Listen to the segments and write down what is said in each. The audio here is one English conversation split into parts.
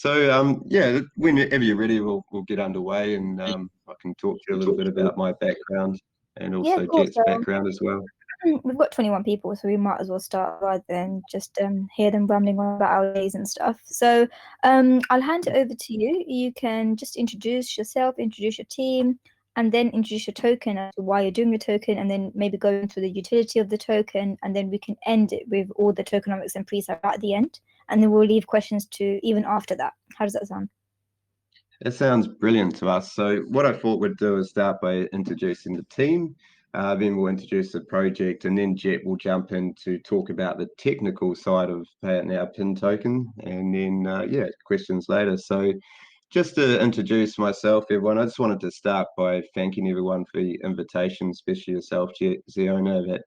Yeah, whenever you're ready, we'll get underway, and I can talk to you a little bit about my background and Yeah, also of course. Jet's background as well. We've got 21 people, so we might as well start rather than just hear them rambling on about our days and stuff. So I'll hand it over to you. You can just introduce yourself, introduce your team, and then introduce your token as to why you're doing your token, and then maybe go into the utility of the token, and then we can end it with all the tokenomics and preset at the end, and then we'll leave questions to even after that. How does that sound? It sounds brilliant to us. So what I thought we'd do is start by introducing the team, then we'll introduce the project, and then Jet will jump in to talk about the technical side of Pay It Now PIN token, and then yeah, questions later. So just to introduce myself, everyone, I just wanted to start by thanking everyone for the invitation, especially yourself, Ziona,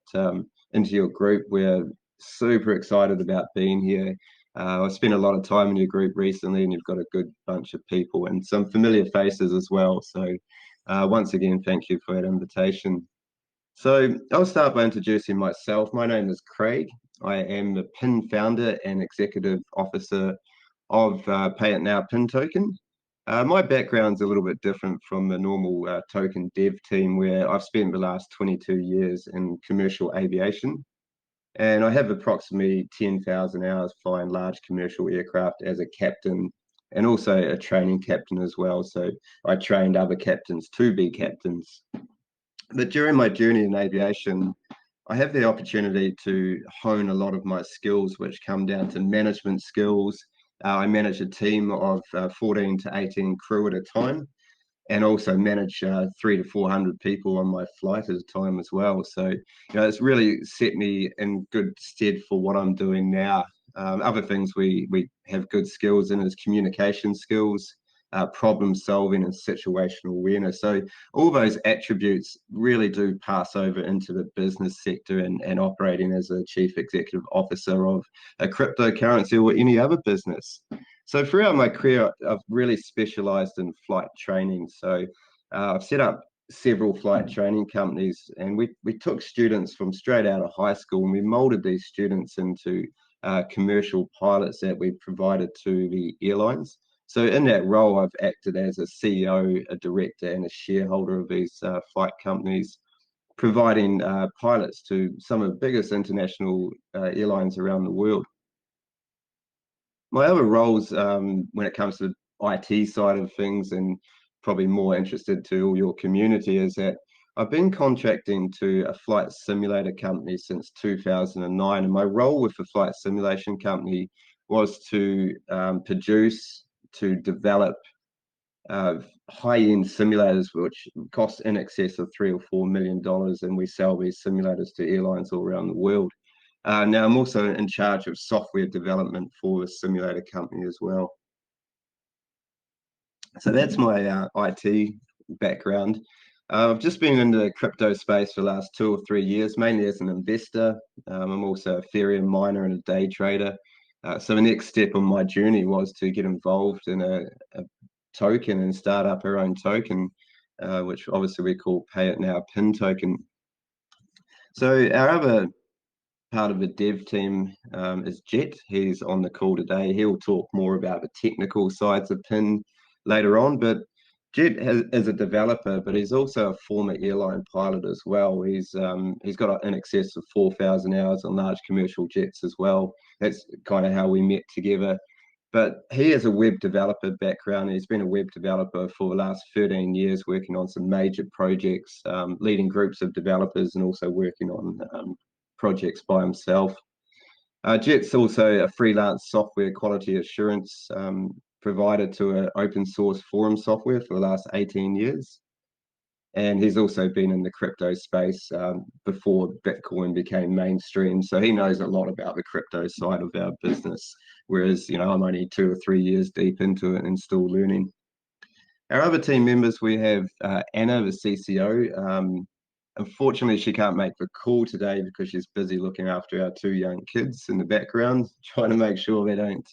into your group. We're super excited about being here. I've spent a lot of time in your group recently, and you've got a good bunch of people and some familiar faces as well. So once again, thank you for that invitation. So I'll start by introducing myself. My name is Craig. I am the PIN founder and executive officer of Pay It Now PIN token. My background's a little bit different from the normal token dev team, where I've spent the last 22 years in commercial aviation. And I have approximately 10,000 hours flying large commercial aircraft as a captain and also a training captain as well. So I trained other captains to be captains. But during my journey in aviation, I have the opportunity to hone a lot of my skills, which come down to management skills. I manage a team of 14 to 18 crew at a time, and also manage 300 to 400 people on my flight at a time as well. So, it's really set me in good stead for what I'm doing now. Other things we have good skills in is communication skills, problem solving, and situational awareness. So all those attributes really do pass over into the business sector and operating as a chief executive officer of a cryptocurrency or any other business. So throughout my career, I've really specialized in flight training. So I've set up several flight training companies, and we took students from straight out of high school, and we molded these students into commercial pilots that we provided to the airlines. So in that role, I've acted as a CEO, a director, and a shareholder of these flight companies, providing pilots to some of the biggest international airlines around the world. My other roles, when it comes to the IT side of things, and probably more interested to all your community, is that I've been contracting to a flight simulator company since 2009, and my role with the flight simulation company was to produce, to develop high-end simulators, which cost in excess of $3 or $4 million, and we sell these simulators to airlines all around the world. Now, I'm also in charge of software development for the simulator company as well. So that's my IT background. I've just been in the crypto space for the last 2 or 3 years, mainly as an investor. I'm also a Ethereum miner and a day trader. So the next step on my journey was to get involved in a token and start up our own token, which obviously we call Pay It Now PIN token. So our other part of the dev team is Jet. He's on the call today. He'll talk more about the technical sides of PIN later on, but Jet is a developer, but he's also a former airline pilot as well. He's got in excess of 4,000 hours on large commercial jets as well. That's kind of how we met together. But he has a web developer background. He's been a web developer for the last 13 years, working on some major projects, leading groups of developers, and also working on projects by himself. Jet's also a freelance software quality assurance provider to an open source forum software for the last 18 years. And he's also been in the crypto space before Bitcoin became mainstream. So he knows a lot about the crypto side of our business, whereas, I'm only 2 or 3 years deep into it and still learning. Our other team members, we have Anna, the CCO. Unfortunately, she can't make the call today because she's busy looking after our 2 young kids in the background, trying to make sure they don't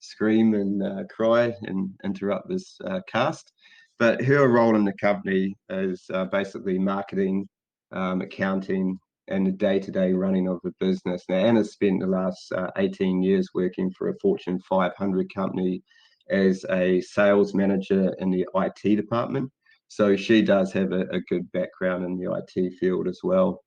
scream and cry and interrupt this cast. But her role in the company is basically marketing, accounting, and the day-to-day running of the business. Now, Anna's spent the last 18 years working for a Fortune 500 company as a sales manager in the IT department. So she does have a good background in the IT field as well.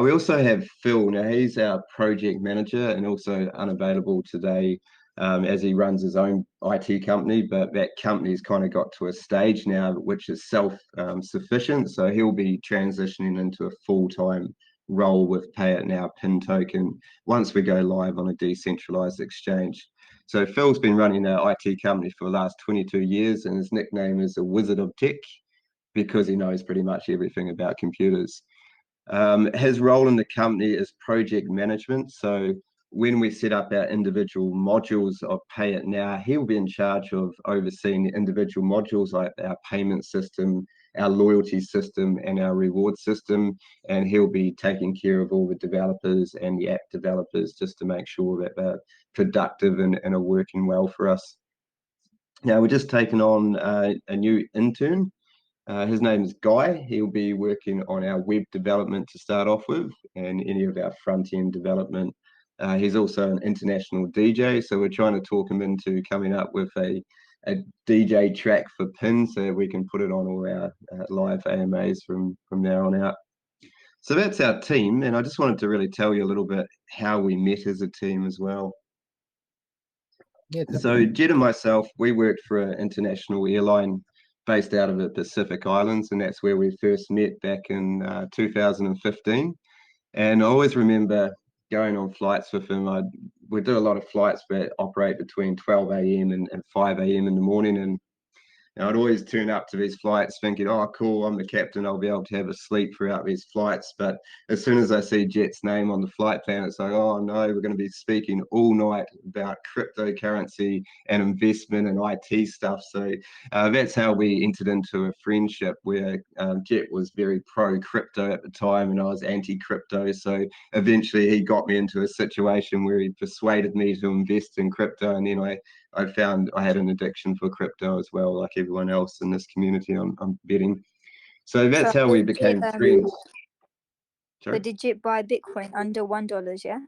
We also have Phil. Now, he's our project manager and also unavailable today as he runs his own IT company, but that company's kind of got to a stage now which is self-sufficient. So he'll be transitioning into a full-time role with Pay It Now PIN token once we go live on a decentralized exchange. So Phil's been running our IT company for the last 22 years, and his nickname is a Wizard of Tech because he knows pretty much everything about computers. His role in the company is project management. So when we set up our individual modules of Pay It Now, he'll be in charge of overseeing the individual modules like our payment system, our loyalty system, and our reward system. And he'll be taking care of all the developers and the app developers just to make sure that they're productive and are working well for us. Now, we're just taking on a new intern. His name is Guy. He'll be working on our web development to start off with and any of our front-end development. He's also an international DJ, so we're trying to talk him into coming up with a DJ track for PIN so we can put it on all our live AMAs from now on out. So that's our team, and I just wanted to really tell you a little bit how we met as a team as well. Yeah, so Jed and myself, we worked for an international airline based out of the Pacific Islands, and that's where we first met back in 2015. And I always remember going on flights with him. We'd do a lot of flights that operate between 12 a.m. and 5 a.m. in the morning, and I'd always turn up to these flights thinking, oh, cool, I'm the captain, I'll be able to have a sleep throughout these flights. But as soon as I see Jet's name on the flight plan, it's like, oh no, we're going to be speaking all night about cryptocurrency and investment and IT stuff. So that's how we entered into a friendship where Jet was very pro-crypto at the time and I was anti-crypto. So eventually he got me into a situation where he persuaded me to invest in crypto, and then I found I had an addiction for crypto as well, like everyone else in this community. I'm betting. So that's how we became friends. So did you buy Bitcoin under $1, yeah?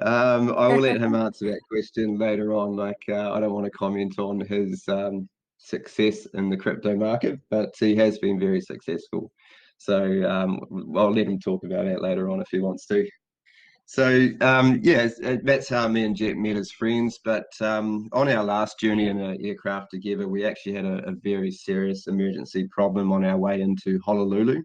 I will let him answer that question later on. Like, I don't want to comment on his success in the crypto market, but he has been very successful. So I'll let him talk about that later on if he wants to. So yeah, that's how me and Jet met as friends. But on our last journey in an aircraft together, we actually had a very serious emergency problem on our way into Honolulu,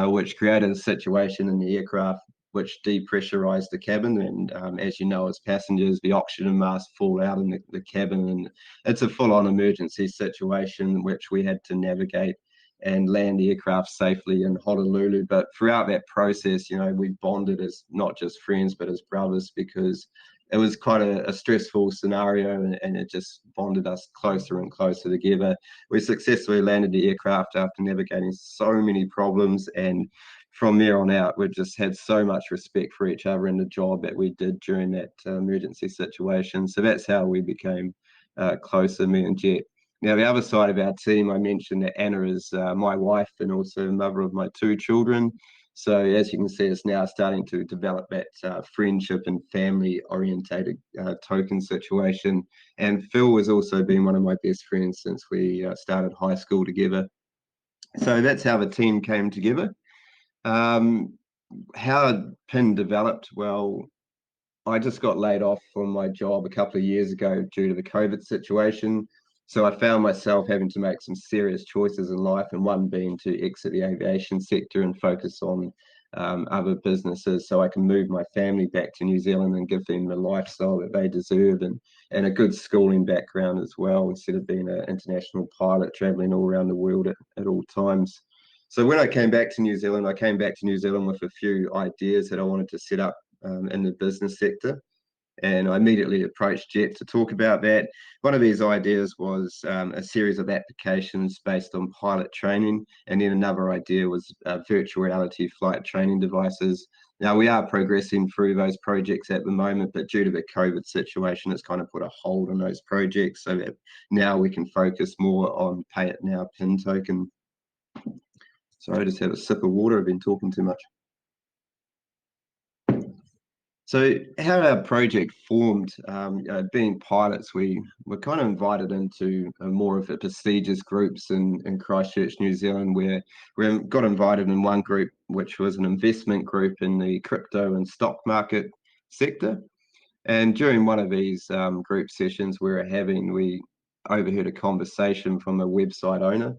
which created a situation in the aircraft which depressurized the cabin. And as you know, as passengers, the oxygen masks fall out in the cabin, and it's a full-on emergency situation which we had to navigate and land the aircraft safely in Honolulu. But throughout that process, we bonded as not just friends, but as brothers, because it was quite a stressful scenario, and it just bonded us closer and closer together. We successfully landed the aircraft after navigating so many problems, and from there on out, we've just had so much respect for each other and the job that we did during that emergency situation. So that's how we became closer, me and Jet. Now, the other side of our team, I mentioned that Anna is my wife and also mother of my 2 children. So as you can see, it's now starting to develop that friendship and family-orientated token situation. And Phil has also been one of my best friends since we started high school together. So that's how the team came together. How PIN developed? Well, I just got laid off from my job a couple of years ago due to the COVID situation. So I found myself having to make some serious choices in life, and one being to exit the aviation sector and focus on other businesses so I can move my family back to New Zealand and give them the lifestyle that they deserve, and a good schooling background as well, instead of being an international pilot traveling all around the world at all times. So when I came back to New Zealand, I came back to New Zealand with a few ideas that I wanted to set up in the business sector. And I immediately approached Jet to talk about that. One of these ideas was a series of applications based on pilot training. And then another idea was virtual reality flight training devices. Now, we are progressing through those projects at the moment, but due to the COVID situation, it's kind of put a hold on those projects so that now we can focus more on Pay It Now PIN token. So I just have a sip of water. I've been talking too much. So how our project formed, being pilots, we were kind of invited into more of the prestigious groups in Christchurch, New Zealand, where we got invited in one group, which was an investment group in the crypto and stock market sector. And during one of these group sessions we overheard a conversation from a website owner.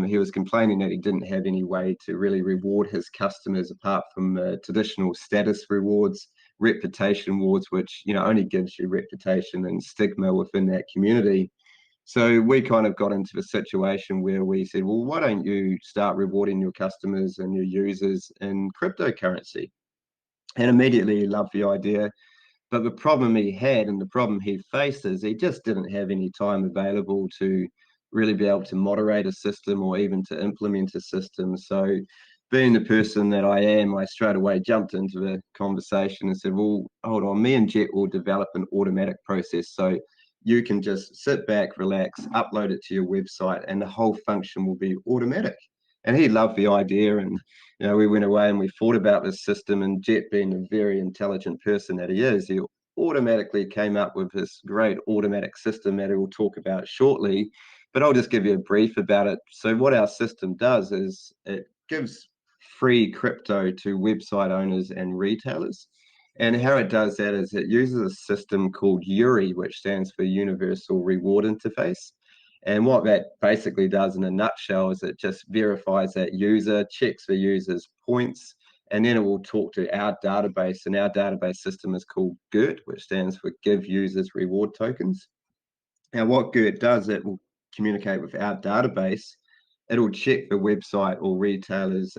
He was complaining that he didn't have any way to really reward his customers apart from traditional status rewards, reputation awards, which only gives you reputation and stigma within that community. So we kind of got into a situation where we said, well, why don't you start rewarding your customers and your users in cryptocurrency? And immediately he loved the idea. But the problem he had and the problem he faced is he just didn't have any time available to really be able to moderate a system or even to implement a system. So, being the person that I am, I straight away jumped into the conversation and said, well, hold on, me and Jet will develop an automatic process. So, you can just sit back, relax, upload it to your website, and the whole function will be automatic. And he loved the idea. And we went away and we thought about this system, and Jet, being a very intelligent person that he is, he automatically came up with this great automatic system that he will talk about shortly. But I'll just give you a brief about it. So what our system does is it gives free crypto to website owners and retailers. And how it does that is it uses a system called URI, which stands for Universal Reward Interface. And what that basically does in a nutshell is it just verifies that user, checks the user's points, and then it will talk to our database. And our database system is called GERT, which stands for Give Users Reward Tokens. Now, what GERT does, it will communicate with our database. It'll check the website or retailer's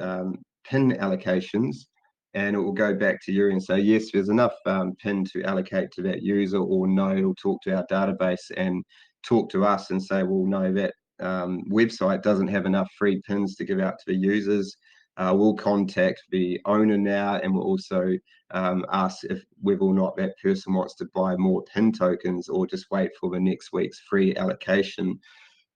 PIN allocations, and it will go back to you and say, yes, there's enough PIN to allocate to that user, or no, it'll talk to our database and talk to us and say, well, no, that website doesn't have enough free PINs to give out to the users. We'll contact the owner now, and we'll also ask if whether or not that person wants to buy more PIN tokens or just wait for the next week's free allocation.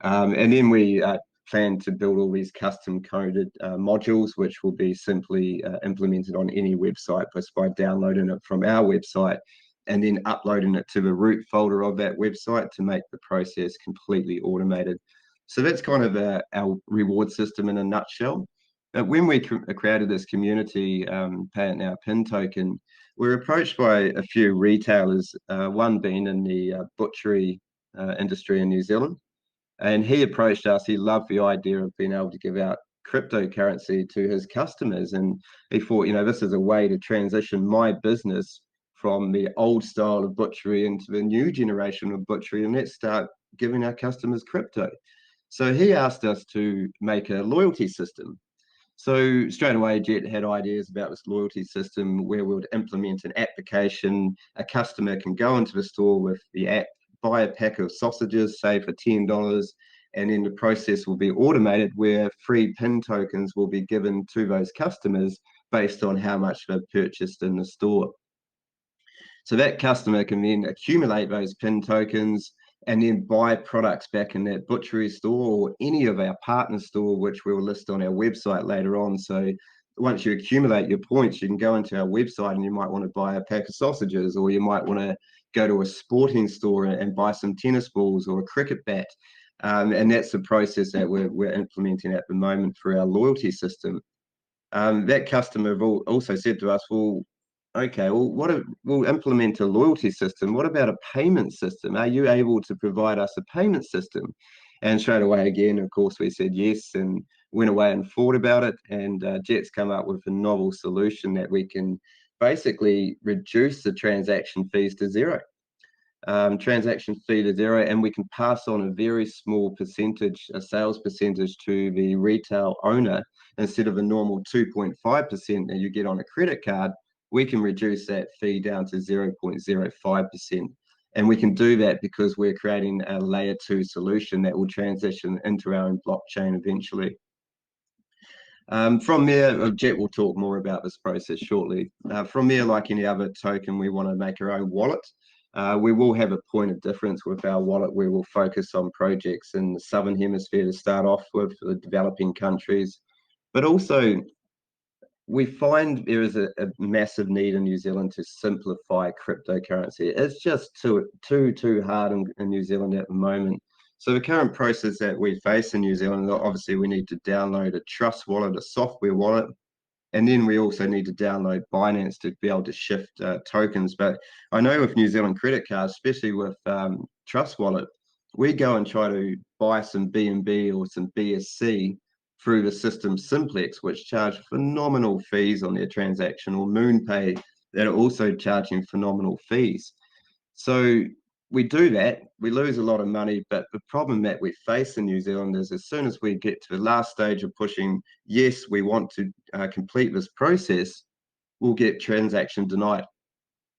And then we plan to build all these custom coded modules, which will be simply implemented on any website just by downloading it from our website and then uploading it to the root folder of that website to make the process completely automated. So that's kind of our reward system in a nutshell. When we created this community, Pay It Now PIN token, we were approached by a few retailers, one being in the butchery industry in New Zealand. And he approached us. He loved the idea of being able to give out cryptocurrency to his customers. And he thought, this is a way to transition my business from the old style of butchery into the new generation of butchery. And let's start giving our customers crypto. So he asked us to make a loyalty system. So straight away, Jet had ideas about this loyalty system where we would implement an application. A customer can go into the store with the app, buy a pack of sausages, say for $10, and then the process will be automated where free PIN tokens will be given to those customers based on how much they've purchased in the store. So that customer can then accumulate those PIN tokens and then buy products back in that butchery store or any of our partner store, which we'll list on our website later on. So once you accumulate your points, you can go into our website and you might want to buy a pack of sausages, or you might want to go to a sporting store and buy some tennis balls or a cricket bat. And that's the process that we're implementing at the moment for our loyalty system. That customer also said to us, well, okay, well, we'll implement a loyalty system. What about a payment system? Are you able to provide us a payment system? And straight away, again, of course, we said yes and went away and thought about it. And Jet's come up with a novel solution that we can basically reduce the transaction fees to zero. Transaction fee to zero, and we can pass on a very small percentage, a sales percentage, to the retail owner. Instead of a normal 2.5% that you get on a credit card, we can reduce that fee down to 0.05%. And we can do that because we're creating a layer 2 solution that will transition into our own blockchain eventually. From there, Jet will talk more about this process shortly. From there, like any other token, we want to make our own wallet. We will have a point of difference with our wallet. We will focus on projects in the Southern Hemisphere to start off with, the developing countries. But also, we find there is a massive need in New Zealand to simplify cryptocurrency. It's just too hard in New Zealand at the moment. So the current process that we face in New Zealand, obviously we need to download a trust wallet, a software wallet, and then we also need to download Binance to be able to shift tokens. But I know with New Zealand credit cards, especially with Trust Wallet, we go and try to buy some BNB or some BSC through the system Simplex, which charge phenomenal fees on their transaction, or MoonPay that are also charging phenomenal fees. So we do that, we lose a lot of money, but the problem that we face in New Zealand is as soon as we get to the last stage of pushing, yes, we want to complete this process, we'll get transaction denied.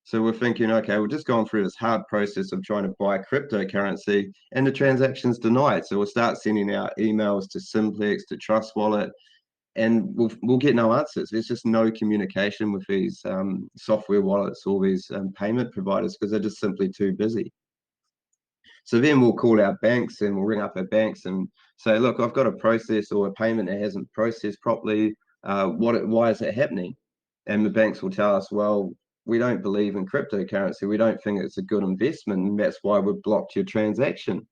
So we're thinking, okay, we're just going through this hard process of trying to buy cryptocurrency and the transaction's denied. So we'll start sending out emails to Simplex, to Trust Wallet, and we'll get no answers. There's just no communication with these software wallets or these payment providers because they're just simply too busy. So then we'll call our banks and we'll ring up our banks and say, look, I've got a process or a payment that hasn't processed properly. Why is it happening? And the banks will tell us, well, we don't believe in cryptocurrency. We don't think it's a good investment, and that's why we've blocked your transaction.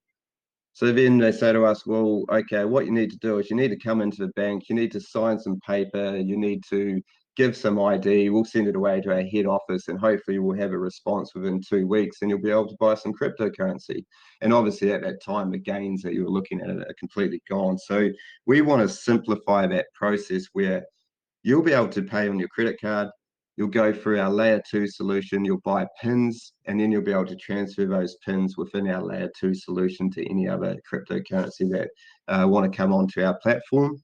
So then they say to us, well, okay, what you need to do is you need to come into the bank, you need to sign some paper, you need to give some ID, we'll send it away to our head office, and hopefully we'll have a response within 2 weeks and you'll be able to buy some cryptocurrency. And obviously at that time, the gains that you were looking at are completely gone. So we want to simplify that process where you'll be able to pay on your credit card. You'll go through our layer 2 solution, you'll buy pins, and then you'll be able to transfer those pins within our layer 2 solution to any other cryptocurrency that want to come onto our platform.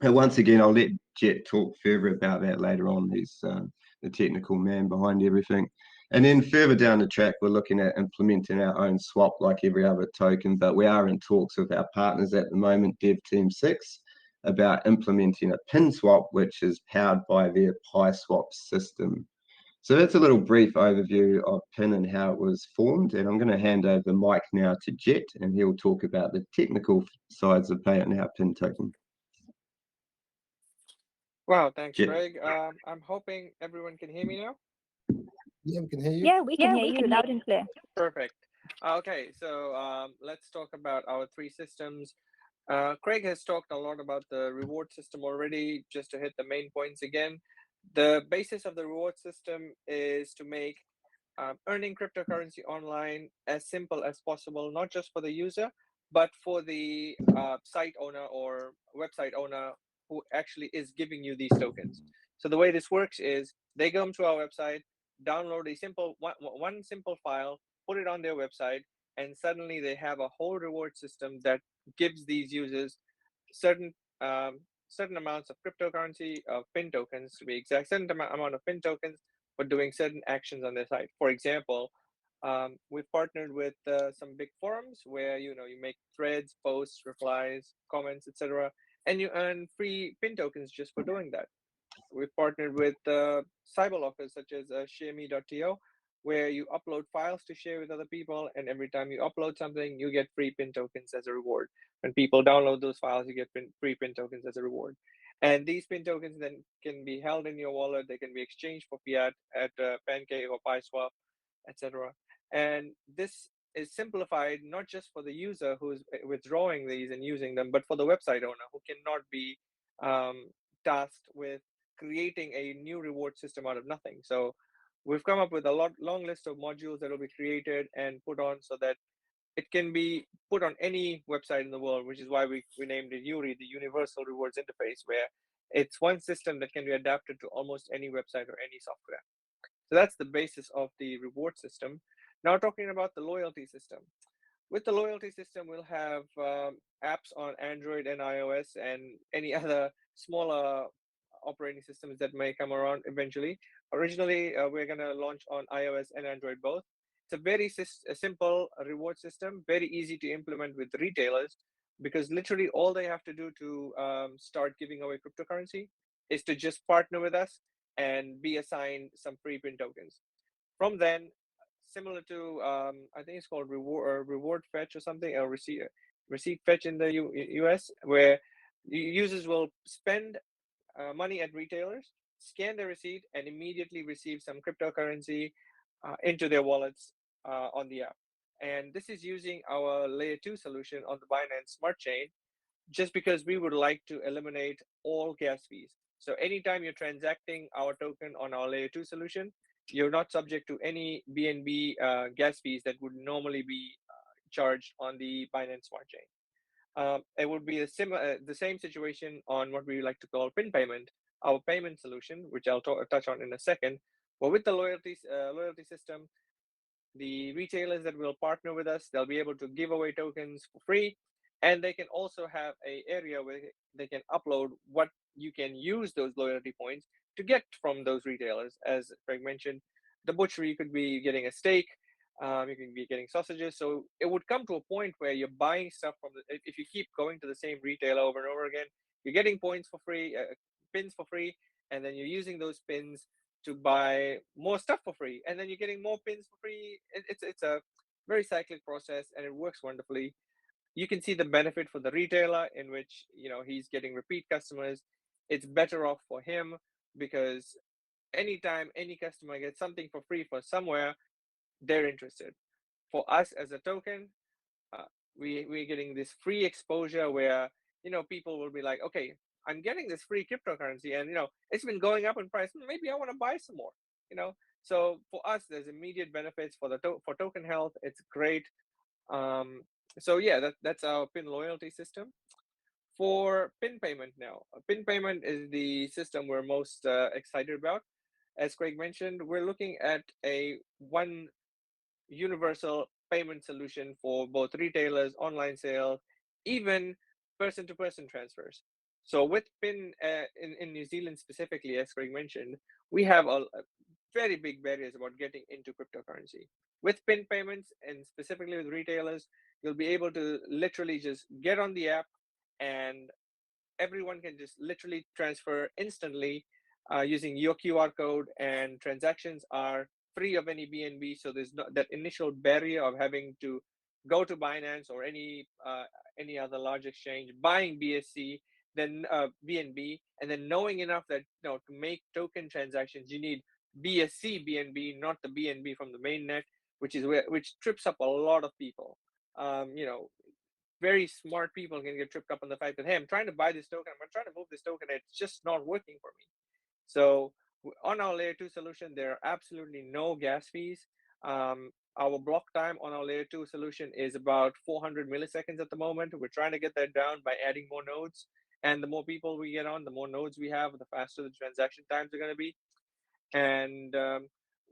And once again, I'll let Jet talk further about that later on. He's the technical man behind everything. And then further down the track, we're looking at implementing our own swap like every other token, but we are in talks with our partners at the moment, Dev Team 6, about implementing a pin swap, which is powered by their Pi swap system. So that's a little brief overview of PIN and how it was formed. And I'm going to hand over the mic now to Jet, and he'll talk about the technical sides of Pay It Now PIN token. Wow, thanks, Jet. Greg. I'm hoping everyone can hear me now. Yeah, we can hear you. Yeah, we can hear you loud and clear. Perfect. Okay, so let's talk about our 3 systems. Craig has talked a lot about the reward system already. Just to hit the main points again, the basis of the reward system is to make earning cryptocurrency online as simple as possible, not just for the user, but for the site owner or website owner who actually is giving you these tokens. So the way this works is they come to our website, download a simple one simple file, put it on their website, and suddenly they have a whole reward system that gives these users certain certain amounts of cryptocurrency, pin tokens to be exact, certain amount of pin tokens for doing certain actions on their site. For example, we've partnered with some big forums where you make threads, posts, replies, comments, etc., and you earn free pin tokens just for doing that. We've partnered with cyber lockers such as shareme.to, where you upload files to share with other people, and every time you upload something, you get free pin tokens as a reward. When people download those files, you get free pin tokens as a reward. And these pin tokens then can be held in your wallet. They can be exchanged for fiat at Pancake or PiSwap, etc. And this is simplified not just for the user who's withdrawing these and using them, but for the website owner who cannot be tasked with creating a new reward system out of nothing. So we've come up with a long list of modules that will be created and put on so that it can be put on any website in the world, which is why we named it URI, the Universal Rewards Interface, where it's one system that can be adapted to almost any website or any software. So that's the basis of the reward system. Now talking about the loyalty system. With the loyalty system, we'll have apps on Android and iOS and any other smaller operating systems that may come around eventually. Originally, we're going to launch on iOS and Android both. It's a very simple reward system, very easy to implement with retailers, because literally all they have to do to start giving away cryptocurrency is to just partner with us and be assigned some free pin tokens. From then, similar to I think it's called reward fetch or something, or receipt fetch in the US, where users will spend money at retailers, scan their receipt, and immediately receive some cryptocurrency into their wallets on the app. And this is using our layer 2 solution on the Binance Smart Chain, just because we would like to eliminate all gas fees. So anytime you're transacting our token on our layer 2 solution, you're not subject to any BNB gas fees that would normally be charged on the Binance Smart Chain. It would be the same situation on what we like to call PIN payment, our payment solution, which I'll touch on in a second. But with the loyalty system, the retailers that will partner with us, they'll be able to give away tokens for free, and they can also have an area where they can upload what you can use those loyalty points to get from those retailers. As Craig mentioned, the butchery could be getting a steak, you can be getting sausages. So it would come to a point where you're buying stuff from if you keep going to the same retailer over and over again, you're getting points for free, pins for free, and then you're using those pins to buy more stuff for free, and then you're getting more pins for free. It's a very cyclic process, and it works wonderfully. You can see the benefit for the retailer, in which he's getting repeat customers. It's better off for him, because anytime any customer gets something for free for somewhere, they're interested. For us as a token, we're getting this free exposure where people will be like, okay, I'm getting this free cryptocurrency, and it's been going up in price. Maybe I want to buy some more. So for us, there's immediate benefits for for token health. It's great. So yeah, that's our PIN loyalty system. For PIN payment now, PIN payment is the system we're most excited about. As Craig mentioned, we're looking at a one universal payment solution for both retailers, online sales, even person-to-person transfers. So with PIN in New Zealand specifically, as Craig mentioned, we have a very big barriers about getting into cryptocurrency. With PIN payments, and specifically with retailers, you'll be able to literally just get on the app, and everyone can just literally transfer instantly using your QR code, and transactions are free of any BNB. So there's not that initial barrier of having to go to Binance or any other large exchange, buying BSC, then BNB, and then knowing enough that to make token transactions, you need BSC BNB, not the BNB from the mainnet, which trips up a lot of people. Very smart people can get tripped up on the fact that, hey, I'm trying to buy this token, I'm trying to move this token, and it's just not working for me. So on our layer 2 solution, there are absolutely no gas fees. Our block time on our layer 2 solution is about 400 milliseconds at the moment. We're trying to get that down by adding more nodes. And the more people we get on, the more nodes we have, the faster the transaction times are going to be. And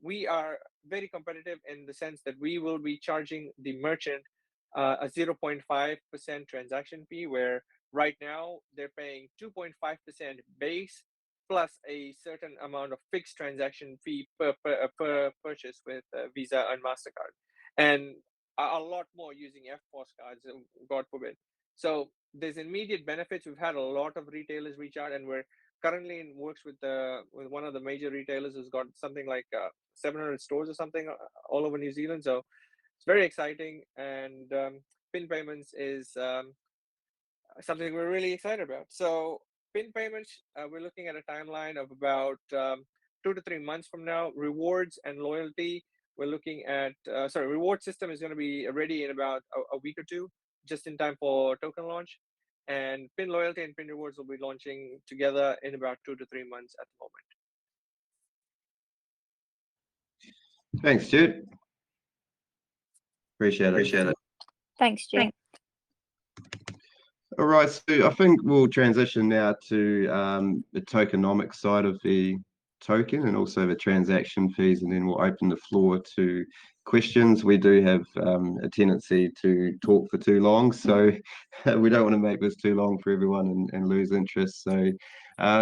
we are very competitive in the sense that we will be charging the merchant a 0.5% transaction fee, where right now they're paying 2.5% base plus a certain amount of fixed transaction fee per purchase with Visa and MasterCard, and a lot more using FPOS cards, God forbid. So there's immediate benefits. We've had a lot of retailers reach out, and we're currently in works with one of the major retailers who's got something like 700 stores or something all over New Zealand. So it's very exciting, and PIN payments is something we're really excited about. So PIN payments, we're looking at a timeline of about 2 to 3 months from now. Rewards and loyalty, we're looking at, reward system is going to be ready in about a week or two, just in time for token launch. And PIN loyalty and PIN rewards will be launching together in about 2 to 3 months at the moment. Thanks, Jude. Appreciate it. Thanks, Jay. All right, so I think we'll transition now to the tokenomics side of the token and also the transaction fees, and then we'll open the floor to questions. We do have a tendency to talk for too long, so we don't want to make this too long for everyone and lose interest. So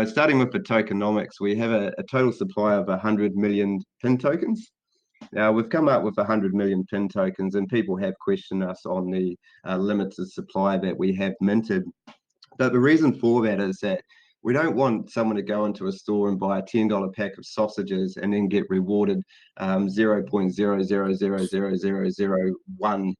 starting with the tokenomics, we have a total supply of 100 million PIN tokens. Now, we've come up with 100 million PIN tokens, and people have questioned us on the limited supply that we have minted. But the reason for that is that we don't want someone to go into a store and buy a $10 pack of sausages and then get rewarded 0.000001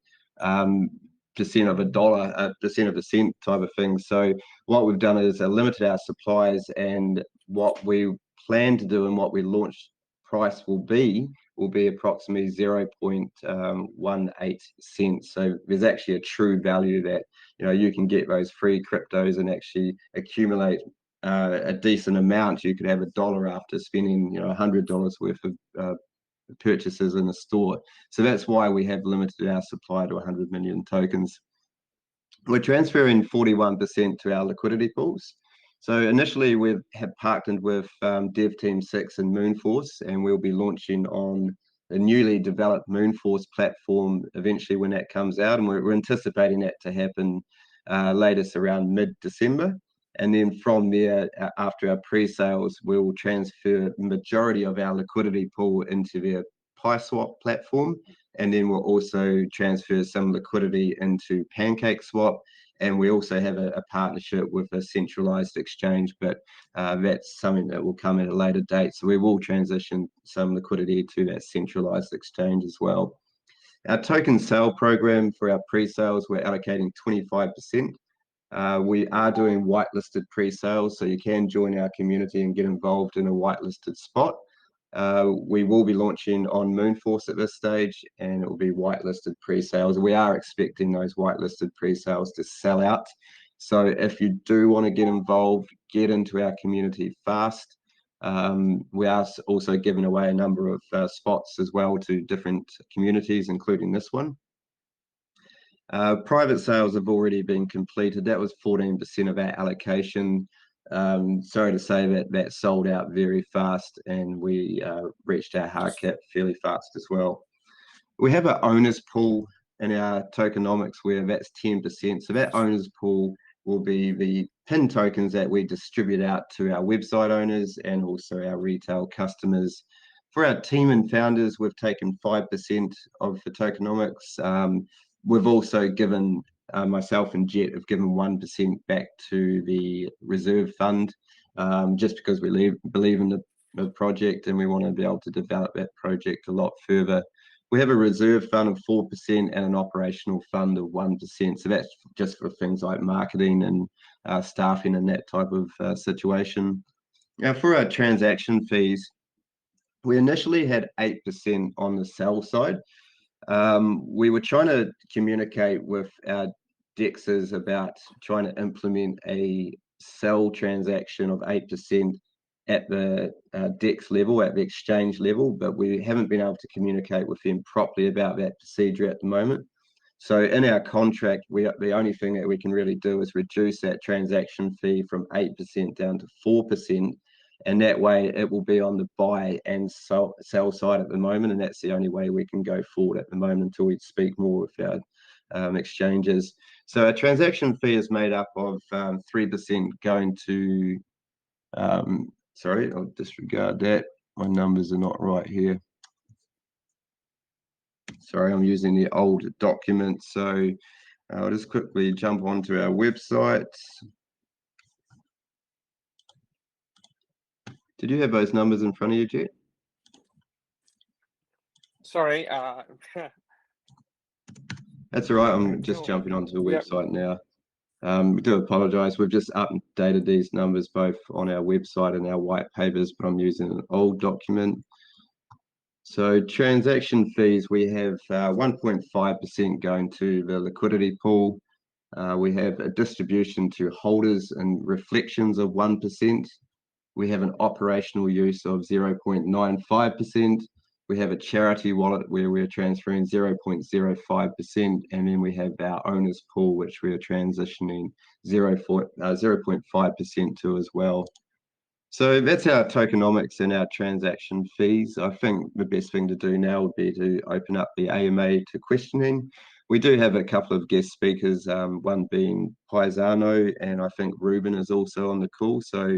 percent of a dollar, a percent of a cent type of thing. So what we've done is limited our supplies, and what we plan to do and what we launch price will be approximately 0.18 cents. So there's actually a true value that you can get those free cryptos and actually accumulate a decent amount. You could have $1 after spending $100 worth of purchases in a store. So that's why we have limited our supply to 100 million tokens. We're transferring 41% to our liquidity pools. So initially we have partnered with Dev Team 6 and Moonforce, and we'll be launching on the newly developed Moonforce platform eventually when that comes out, and we're anticipating that to happen latest around mid-December. And then from there, after our pre-sales, we'll transfer the majority of our liquidity pool into their PiSwap platform, and then we'll also transfer some liquidity into PancakeSwap. And we also have a partnership with a centralized exchange, but that's something that will come at a later date. So we will transition some liquidity to that centralized exchange as well. Our token sale program for our pre-sales, we're allocating 25%. We are doing whitelisted pre-sales, so you can join our community and get involved in a whitelisted spot. We will be launching on Moonforce at this stage, and it will be whitelisted pre-sales. We are expecting those whitelisted pre-sales to sell out. So if you do want to get involved, get into our community fast. We are also giving away a number of spots as well to different communities, including this one. Private sales have already been completed. That was 14% of our allocation. Sorry to say that sold out very fast, and we reached our hard cap fairly fast as well. We have an owners pool in our tokenomics where that's 10%. So that owners pool will be the pin tokens that we distribute out to our website owners and also our retail customers. For our team and founders, we've taken 5% of the tokenomics. We've also given, myself and Jet have given 1% back to the reserve fund, just because we believe in the project and we want to be able to develop that project a lot further. We have a reserve fund of 4% and an operational fund of 1%. So that's just for things like marketing and staffing and that type of situation. Now, for our transaction fees, we initially had 8% on the sell side. We were trying to communicate with our DEXs about trying to implement a sell transaction of 8% at the DEX level, at the exchange level, but we haven't been able to communicate with them properly about that procedure at the moment. So in our contract, the only thing that we can really do is reduce that transaction fee from 8% down to 4%. And that way it will be on the buy and sell side at the moment. And that's the only way we can go forward at the moment until we speak more with our exchanges. So our transaction fee is made up of 3% going to, sorry, I'll disregard that. My numbers are not right here. Sorry, I'm using the old document. So I'll just quickly jump onto our website. Did you have those numbers in front of you, Jet? Sorry. That's all right. I'm just jumping onto the website now. We do apologize. We've just updated these numbers both on our website and our white papers, but I'm using an old document. So transaction fees, we have 1.5% going to the liquidity pool. We have a distribution to holders and reflections of 1%. We have an operational use of 0.95%. We have a charity wallet where we're transferring 0.05%, and then we have our owners pool, which we are transitioning 0.5% to as well. So that's our tokenomics and our transaction fees. I think the best thing to do now would be to open up the AMA to questioning. We do have a couple of guest speakers, one being Paisano, and I think Ruben is also on the call. So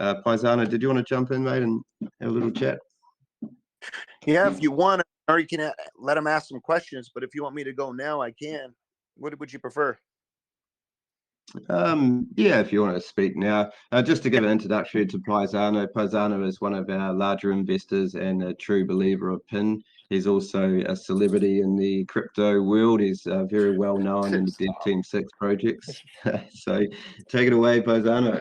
Paisano, did you want to jump in, mate, and have a little chat? Yeah, if you want, or you can let him ask some questions. But if you want me to go now, I can. What would you prefer? Yeah, if you want to speak now. Just to give an introduction to Paisano. Paisano is one of our larger investors and a true believer of PIN. He's also a celebrity in the crypto world. He's very well known in the Dev Team 6 projects. So take it away, Paisano.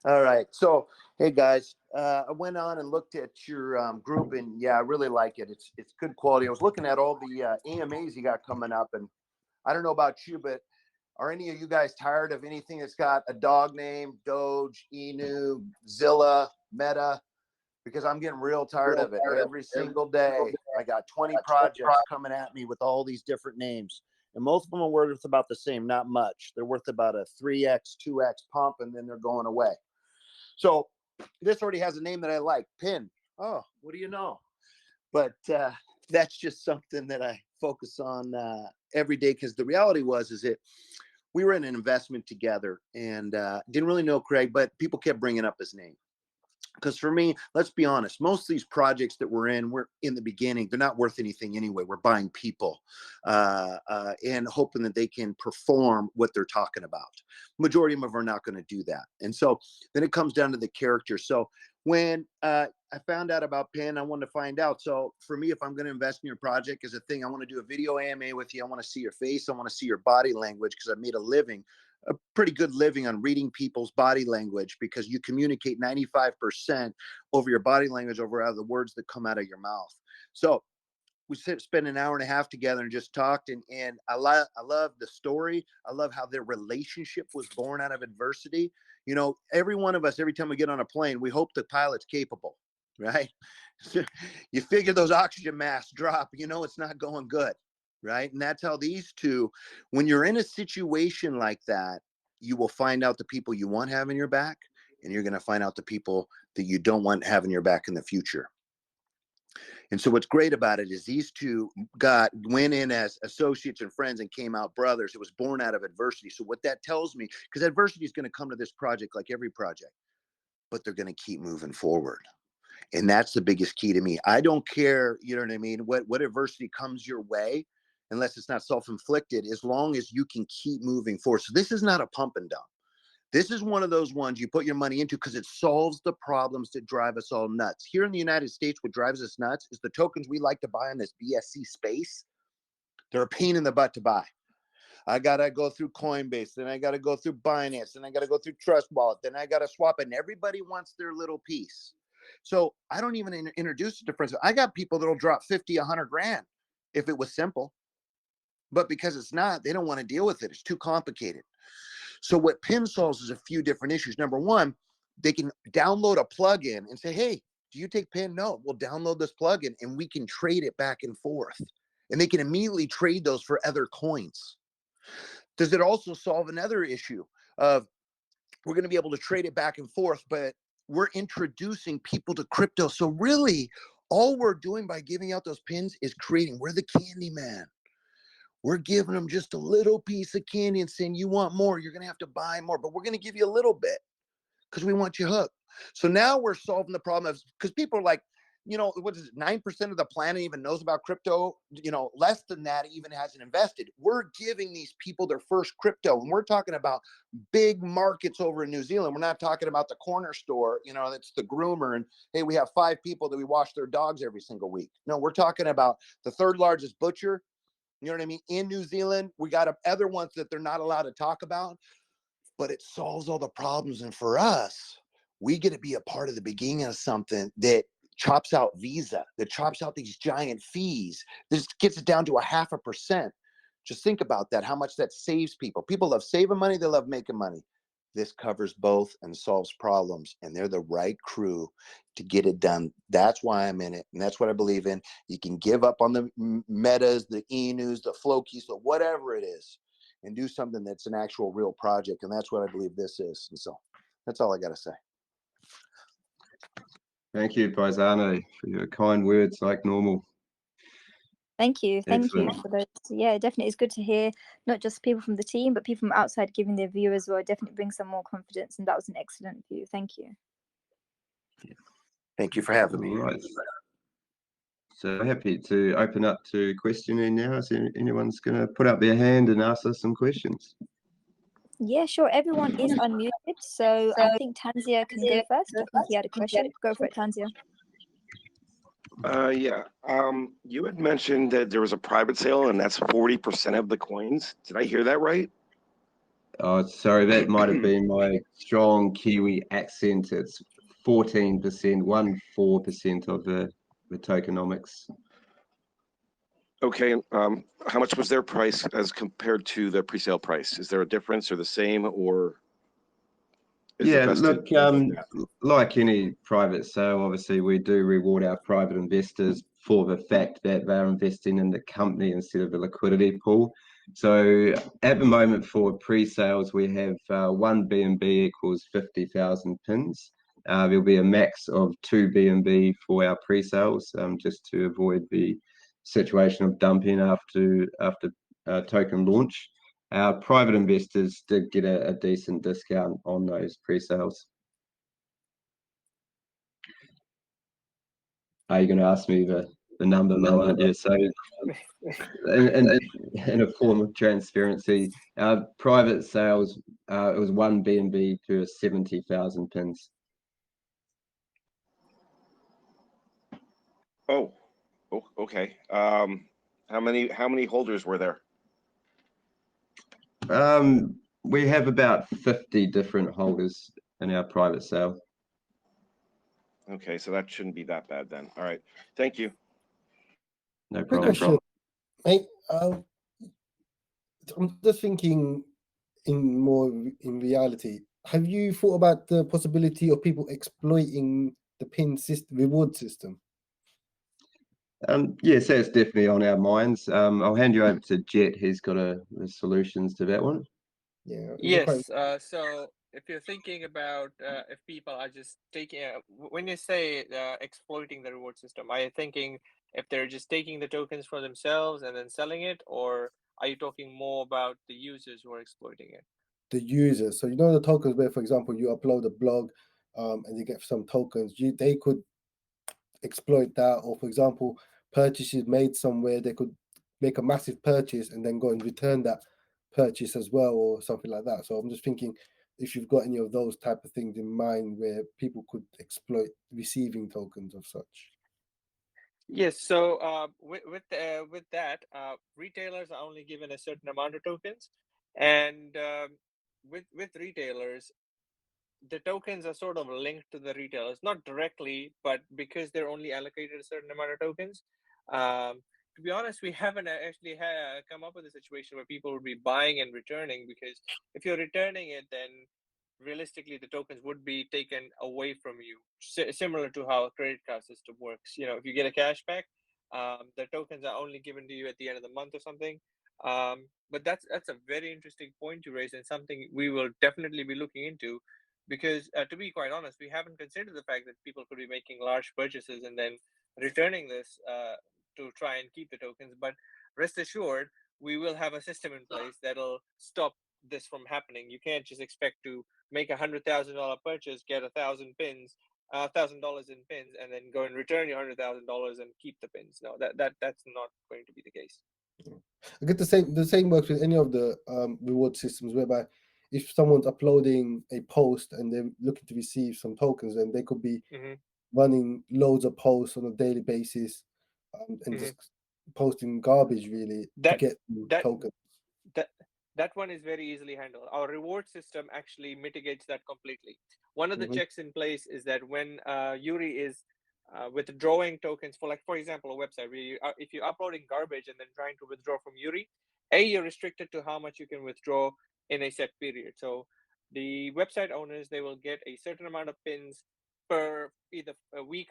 All right. So, hey guys, I went on and looked at your group, and yeah, I really like it. It's good quality. I was looking at all the AMAs you got coming up, and I don't know about you, but are any of you guys tired of anything that's got a dog name, Doge, Inu, Zilla, Meta? Because I'm getting real tired of it. Every single day, I got 20 projects coming at me with all these different names. And most of them are worth about the same, not much. They're worth about a 3x, 2x pump, and then they're going away. So this already has a name that I like, Pin. Oh, what do you know? But that's just something that I focus on every day, because the reality is that we were in an investment together, and didn't really know Craig, but people kept bringing up his name. Because for me, let's be honest, most of these projects that we're in the beginning, they're not worth anything anyway. We're buying people and hoping that they can perform what they're talking about. Majority of them are not going to do that. And so then it comes down to the character. So when I found out about Penn, I wanted to find out. So for me, if I'm going to invest in your project as a thing, I want to do a video AMA with you. I want to see your face. I want to see your body language, because I made a pretty good living on reading people's body language, because you communicate 95% over your body language over the words that come out of your mouth. So we spent an hour and a half together and just talked, and I love the story. I love how their relationship was born out of adversity. You know, every one of us, every time we get on a plane, we hope the pilot's capable, right? You figure those oxygen masks drop, you know it's not going good. Right. And that's how these two, when you're in a situation like that, you will find out the people you want having your back, and you're going to find out the people that you don't want having your back in the future. And so what's great about it is these two went in as associates and friends and came out brothers. It was born out of adversity. So what that tells me, because adversity is going to come to this project like every project, but they're going to keep moving forward. And that's the biggest key to me. I don't care, you know what I mean, what adversity comes your way, unless it's not self-inflicted, as long as you can keep moving forward. So this is not a pump and dump. This is one of those ones you put your money into because it solves the problems that drive us all nuts. Here in the United States, what drives us nuts is the tokens we like to buy in this BSC space. They're a pain in the butt to buy. I got to go through Coinbase, then I got to go through Binance, then I got to go through Trust Wallet, then I got to swap, and everybody wants their little piece. So I don't even introduce the difference. I got people that'll drop 50, 100 grand if it was simple. But because it's not, they don't want to deal with it. It's too complicated. So what PIN solves is a few different issues. Number one, they can download a plugin and say, hey, do you take PIN? No, we'll download this plugin and we can trade it back and forth. And they can immediately trade those for other coins. Does it also solve another issue of we're going to be able to trade it back and forth, but we're introducing people to crypto. So really, all we're doing by giving out those pins is we're the candy man. We're giving them just a little piece of candy and saying, you want more, you're going to have to buy more, but we're going to give you a little bit because we want you hooked. So now we're solving the problem of, because people are like, you know, what is it? 9% of the planet even knows about crypto. You know, less than that even hasn't invested. We're giving these people their first crypto, and we're talking about big markets over in New Zealand. We're not talking about the corner store, you know, that's the groomer. And hey, we have 5 people that we wash their dogs every single week. No, we're talking about the 3rd largest butcher. You know what I mean? In New Zealand, we got other ones that they're not allowed to talk about, but it solves all the problems. And for us, we get to be a part of the beginning of something that chops out Visa, that chops out these giant fees. This gets it down to 0.5%. Just think about that, how much that saves people. People love saving money. They love making money. This covers both and solves problems, and they're the right crew to get it done. That's why I'm in it, and that's what I believe in. You can give up on the metas, the Enus, the Flokis, the whatever it is, and do something that's an actual real project, and that's what I believe this is. And so that's all I got to say. Thank you, Paisano, for your kind words like normal. Thank you. Thank Excellent. you for those. Yeah, definitely. It's good to hear not just people from the team, but people from outside giving their view as well. Definitely brings some more confidence. And that was an excellent view. Thank you. Thank you for having me. All right. So happy to open up to questioning now. Is anyone's going to put up their hand and ask us some questions? Yeah, sure. Everyone is unmuted. So I think Tanzia can go first. I think he had a question. Go for it, Tanzia. Yeah. You had mentioned that there was a private sale and that's 40% of the coins. Did I hear that right? Oh, sorry, that might have been my strong Kiwi accent. It's 14%, 14% of the tokenomics. Okay. How much was their price as compared to the pre-sale price? Is there a difference or the same, or is it Yeah, best to look, leave it at that? like any private sale, obviously we do reward our private investors for the fact that they're investing in the company instead of the liquidity pool. So at the moment for pre-sales, we have one BNB equals 50,000 pins. There'll be a max of two BNB for our pre-sales, just to avoid the situation of dumping after token launch. Our private investors did get a decent discount on those pre-sales. Are you going to ask me the number, Mel, aren't you? So in a form of transparency, our private sales, it was one BNB per 70,000 pins. Oh, okay. How many holders were there? We have about 50 different holders in our private sale. Okay, so that shouldn't be that bad then. All right. Thank you. No Quick problem. question, mate. I'm just thinking in reality. Have you thought about the possibility of people exploiting the pin system, reward system? Yes, that's definitely on our minds. I'll hand you over to Jet. He's got the solutions to that one. Yeah. Yes. So if you're thinking about if people are just taking, when you say exploiting the reward system, are you thinking if they're just taking the tokens for themselves and then selling it, or are you talking more about the users who are exploiting it? The users. So you know the tokens where, for example, you upload a blog, and you get some tokens. They could exploit that, or for example, purchases made somewhere, they could make a massive purchase and then go and return that purchase as well, or something like that. So I'm just thinking if you've got any of those type of things in mind where people could exploit receiving tokens of such. Yes. So with that, retailers are only given a certain amount of tokens, and with retailers, the tokens are sort of linked to the retailers, not directly, but because they're only allocated a certain amount of tokens. Um, to be honest, we haven't actually come up with a situation where people would be buying and returning, because if you're returning it, then realistically the tokens would be taken away from you, similar to how a credit card system works. You know, if you get a cashback, the tokens are only given to you at the end of the month or something. But that's a very interesting point to raise, and something we will definitely be looking into, because to be quite honest, we haven't considered the fact that people could be making large purchases and then returning this to try and keep the tokens. But rest assured, we will have a system in place that'll stop this from happening. You can't just expect to make $100,000 purchase, get 1,000 pins, $1,000 in pins, and then go and return your $100,000 and keep the pins. No, that's not going to be the case. I get the same works with any of the reward systems, whereby if someone's uploading a post and they're looking to receive some tokens, then they could be running loads of posts on a daily basis, and just posting garbage really to That get that tokens. that one is very easily handled. Our reward system actually mitigates that completely. One of the checks in place is that when Yuri is withdrawing tokens for, like, for example, a website where if you're uploading garbage and then trying to withdraw from Yuri, you're restricted to how much you can withdraw in a set period. So the website owners, they will get a certain amount of pins per either a week,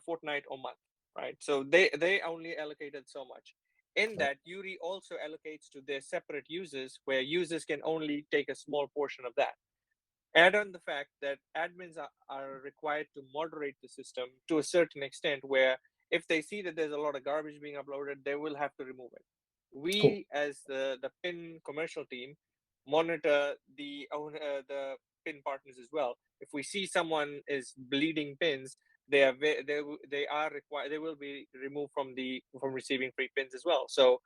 fortnight, or month, right? So they only allocated so much. In that, Yuri also allocates to their separate users, where users can only take a small portion of that. Add on the fact that admins are required to moderate the system to a certain extent, where if they see that there's a lot of garbage being uploaded, they will have to remove it. We, as the pin commercial team, monitor the pin partners as well. If we see someone is bleeding pins, they are required. They will be removed from receiving free pins as well. So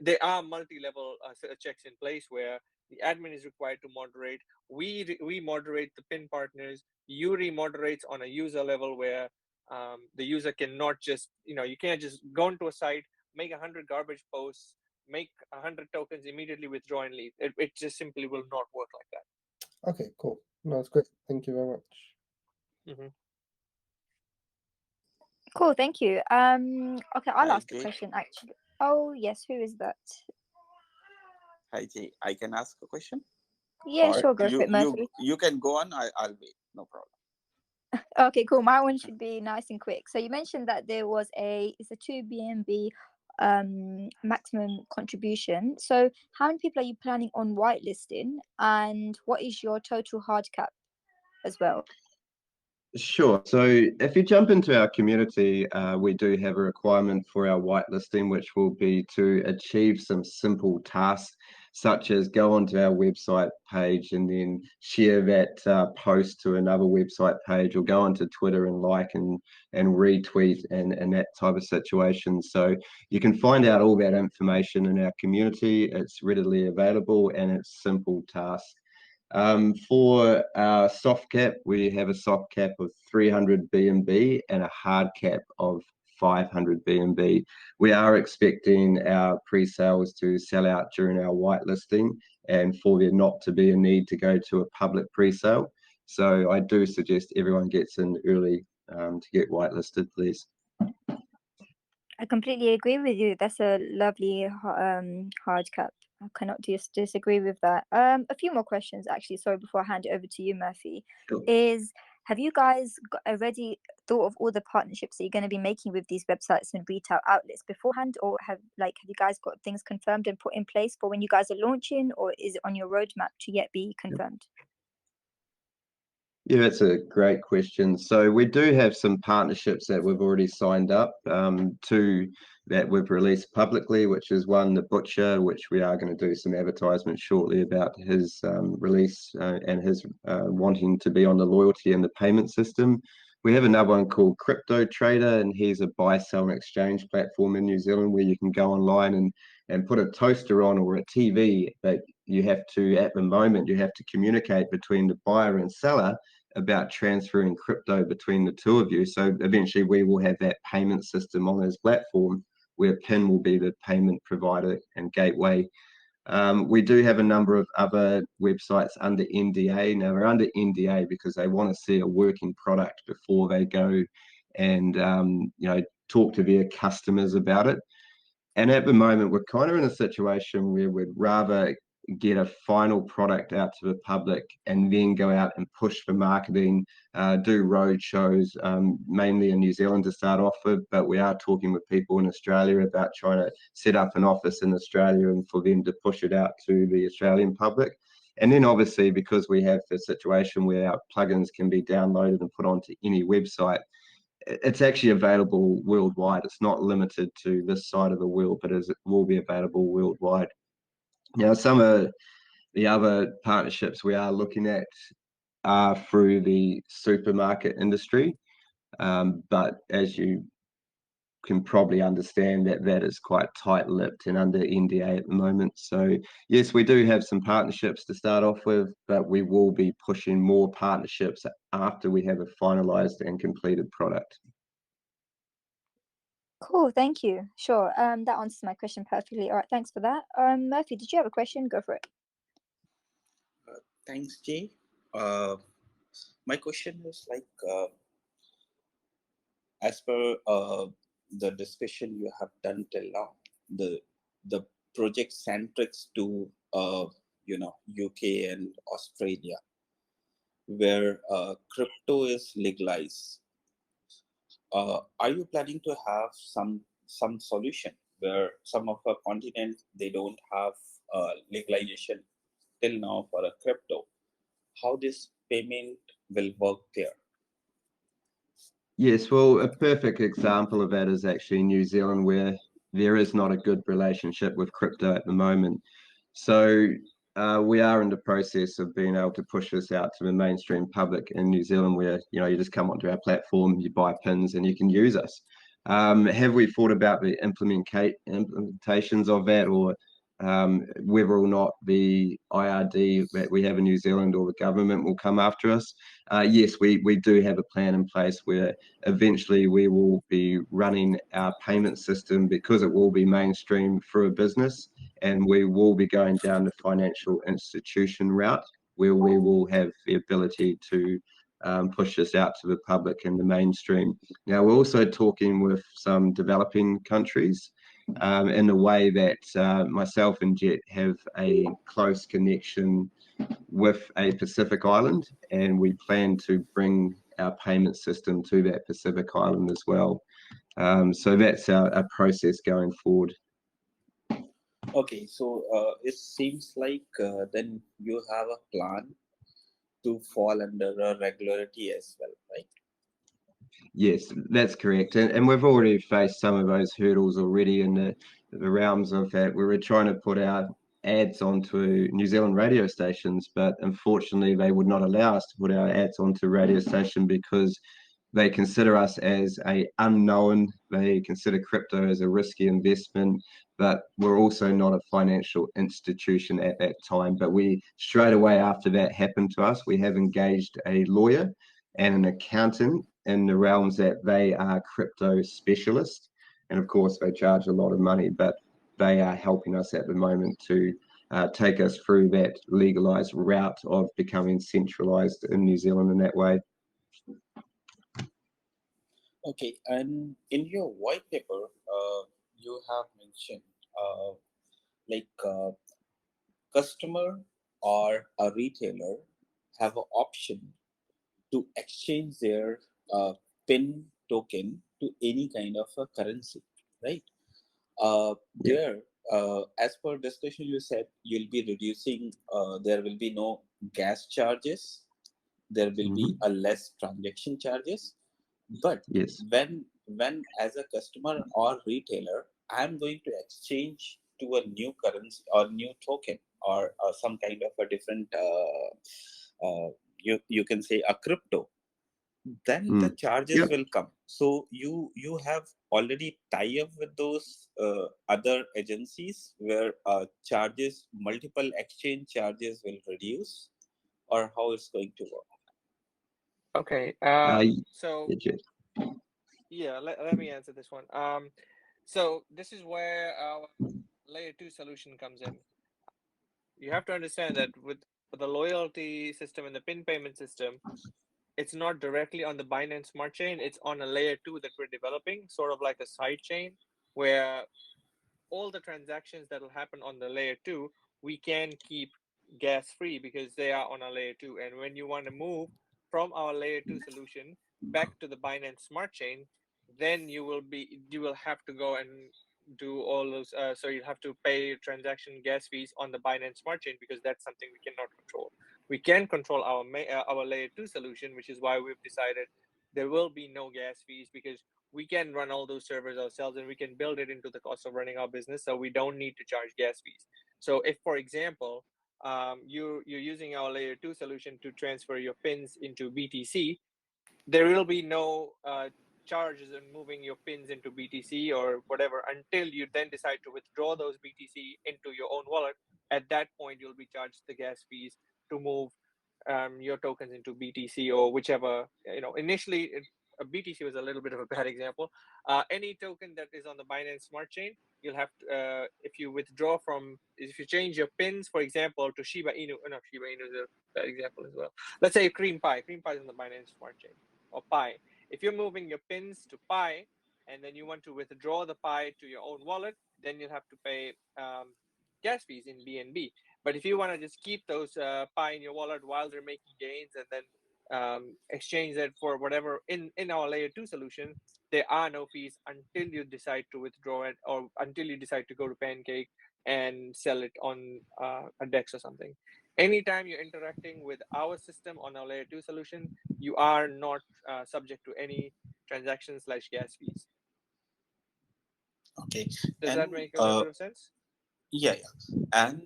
there are multi-level checks in place where the admin is required to moderate. We moderate the pin partners. Yuri moderates on a user level, where The user cannot just, you can't just go into a site, make 100 garbage posts, make 100 tokens, immediately withdraw and leave. It just simply will not work like that. Okay, cool. No, that's great. Thank you very much. Cool, thank you. Okay, I'll Hi, ask a Jay. question actually. Oh yes, who is that? Hi, Jay. I can ask a question? Yeah, Or sure, go for it, Murphy. you can go on. I'll wait. No problem. Okay, cool. My one should be nice and quick. So you mentioned that there was it's a 2 BNB maximum contribution. So how many people are you planning on whitelisting, and what is your total hard cap as well? Sure. So if you jump into our community, we do have a requirement for our whitelisting, which will be to achieve some simple tasks, such as go onto our website page and then share that post to another website page, or go onto Twitter and like and retweet and that type of situation. So you can find out all that information in our community. It's readily available and it's simple tasks. For our soft cap, we have a soft cap of 300 BNB and a hard cap of 500 BNB. We are expecting our pre-sales to sell out during our whitelisting, and for there not to be a need to go to a public pre-sale. So I do suggest everyone gets in early to get whitelisted, please. I completely agree with you. That's a lovely hard cap. I cannot disagree with that. A few more questions actually. Sorry, before I hand it over to you, Murphy. Sure. Have you guys already thought of all the partnerships that you're going to be making with these websites and retail outlets beforehand, or have you guys got things confirmed and put in place for when you guys are launching, or is it on your roadmap to yet be confirmed? Yeah, that's a great question. So we do have some partnerships that we've already signed up, two that we've released publicly, which is one, The Butcher, which we are going to do some advertisement shortly about his release and his wanting to be on the loyalty and the payment system. We have another one called Crypto Trader, and he's a buy, sell, and exchange platform in New Zealand where you can go online and put a toaster on or a TV, but you have to, at the moment, you have to communicate between the buyer and seller about transferring crypto between the two of you. So eventually we will have that payment system on his platform where PIN will be the payment provider and gateway. We do have a number of other websites under NDA. Now they're under NDA because they want to see a working product before they go and talk to their customers about it. And at the moment, we're kind of in a situation where we'd rather get a final product out to the public and then go out and push for marketing, do road shows, mainly in New Zealand to start off with, but we are talking with people in Australia about trying to set up an office in Australia and for them to push it out to the Australian public. And then obviously, because we have the situation where our plugins can be downloaded and put onto any website, it's actually available worldwide. It's not limited to this side of the world, but it will be available worldwide. Now, some of the other partnerships we are looking at are through the supermarket industry, but as you can probably understand, that is quite tight-lipped and under NDA at the moment. So yes, we do have some partnerships to start off with, but we will be pushing more partnerships after we have a finalized and completed product. Cool, thank you. Sure. That answers my question perfectly. All right, thanks for that. Murphy, did you have a question? Go for it. Thanks, Jay. My question is as per the discussion you have done till now, the project centric to UK and Australia, where crypto is legalized. Are you planning to have some solution where some of our continents they don't have legalization till now for a crypto? How this payment will work there? Yes, well, a perfect example of that is actually New Zealand, where there is not a good relationship with crypto at the moment. So we are in the process of being able to push this out to the mainstream public in New Zealand, where you just come onto our platform, you buy pins, and you can use us. Have we thought about the implementations of that, or whether or not the IRD that we have in New Zealand or the government will come after us. Yes, we do have a plan in place where eventually we will be running our payment system, because it will be mainstream through a business, and we will be going down the financial institution route, where we will have the ability to push this out to the public in the mainstream. Now, we're also talking with some developing countries in a way that myself and Jet have a close connection with a Pacific island, and we plan to bring our payment system to that Pacific island as well. So that's our process going forward. Okay, so it seems like then you have a plan to fall under a regularity as well, right? Yes, that's correct. And we've already faced some of those hurdles already in the realms of that. We were trying to put our ads onto New Zealand radio stations, but unfortunately they would not allow us to put our ads onto radio station because they consider us as a unknown. They consider crypto as a risky investment, but we're also not a financial institution at that time. But we, straight away after that happened to us, we have engaged a lawyer and an accountant in the realms that they are crypto specialists. And of course, they charge a lot of money, but they are helping us at the moment to take us through that legalized route of becoming centralized in New Zealand in that way. Okay, and in your white paper, you have mentioned customer or a retailer have an option to exchange their PIN token to any kind of a currency, right? There, as per discussion, you said you'll be reducing, there will be no gas charges, there will be a less transaction charges. But yes, when as a customer or retailer, I'm going to exchange to a new currency or new token or some kind of a different, you can say a crypto, then the charges will come. So you have already tie up with those other agencies where charges, multiple exchange charges will reduce, or how it's going to work? Okay. So yeah, let me answer this one. So this is where our layer 2 solution comes in. You have to understand that with the loyalty system and the PIN payment system, it's not directly on the Binance Smart Chain. It's on a layer 2 that we're developing, sort of like a side chain, where all the transactions that will happen on the layer 2, we can keep gas free because they are on a layer 2. And when you want to move from our layer 2 solution back to the Binance Smart Chain, then you will have to go and do all those. So you'll have to pay transaction gas fees on the Binance Smart Chain because that's something we cannot control. We can control our layer 2 solution, which is why we've decided there will be no gas fees because we can run all those servers ourselves and we can build it into the cost of running our business, so we don't need to charge gas fees. So if, for example, you're using our layer 2 solution to transfer your pins into BTC, there will be no charges in moving your pins into BTC or whatever until you then decide to withdraw those BTC into your own wallet. At that point, you'll be charged the gas fees to move your tokens into BTC or whichever. Initially, BTC was a little bit of a bad example. Any token that is on the Binance Smart Chain, you'll have to, if you change your pins, for example, to Shiba Inu, not Shiba Inu is a bad example as well. Let's say Cream Pie is on the Binance Smart Chain, or Pi. If you're moving your pins to Pi, and then you want to withdraw the Pi to your own wallet, then you'll have to pay gas fees in BNB. But if you want to just keep those Pi in your wallet while they're making gains and then exchange that for whatever in our layer 2 solution, there are no fees until you decide to withdraw it or until you decide to go to Pancake and sell it on a DEX or something. Anytime you're interacting with our system on our layer 2 solution, you are not subject to any transaction/gas fees. Okay. Does that make a little bit of sense? Yeah. And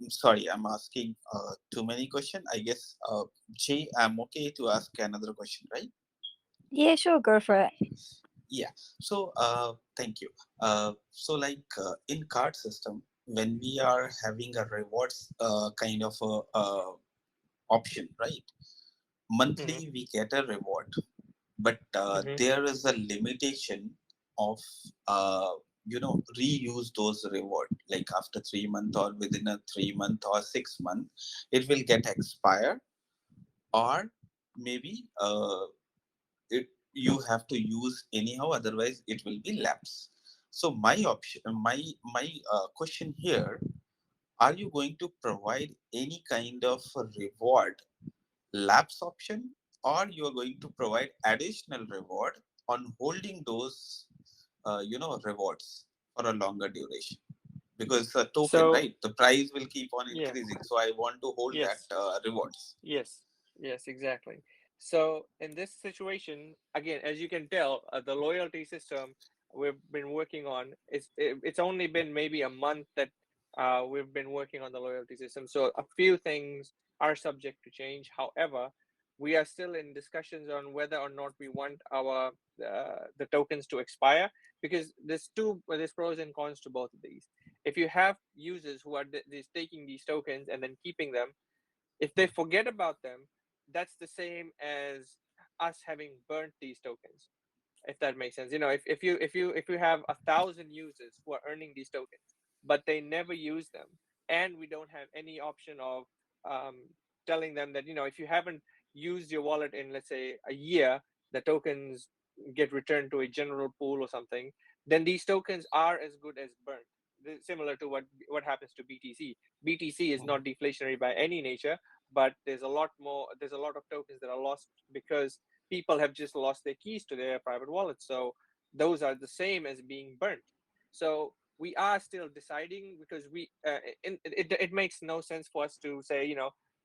sorry, I'm asking too many questions. I guess, Jay, I'm okay to ask another question, right? Yeah, sure, go for it. Yeah. So thank you. So like in card system, when we are having a rewards kind of a option, right? Monthly we get a reward, but there is a limitation of reuse those reward, like after 3 months or within a 3 month or 6 month it will get expired, or maybe you have to use anyhow, otherwise it will be lapse. So my option, my question here: are you going to provide any kind of a reward lapse option, or you are going to provide additional reward on holding those rewards for a longer duration? Because it's a token, So right? The price will keep on yeah, increasing, so I want to hold that yes. rewards. Yes, yes, exactly. So in this situation, again, as you can tell, the loyalty system we've been working on it's only been maybe a month that we've been working on the loyalty system. So a few things are subject to change. However, we are still in discussions on whether or not we want our the tokens to expire, because there's pros and cons to both of these. If you have users who are taking these tokens and then keeping them, if they forget about them, that's the same as us having burnt these tokens, if that makes sense. If you have 1,000 users who are earning these tokens, but they never use them, and we don't have any option of um, telling them that, if you haven't used your wallet in, let's say, a year, the tokens get returned to a general pool or something, then these tokens are as good as burnt. Similar to what happens to BTC. BTC is not deflationary by any nature, but there's a lot more. There's a lot of tokens that are lost because people have just lost their keys to their private wallets. So those are the same as being burnt. So we are still deciding, because it makes no sense for us to say,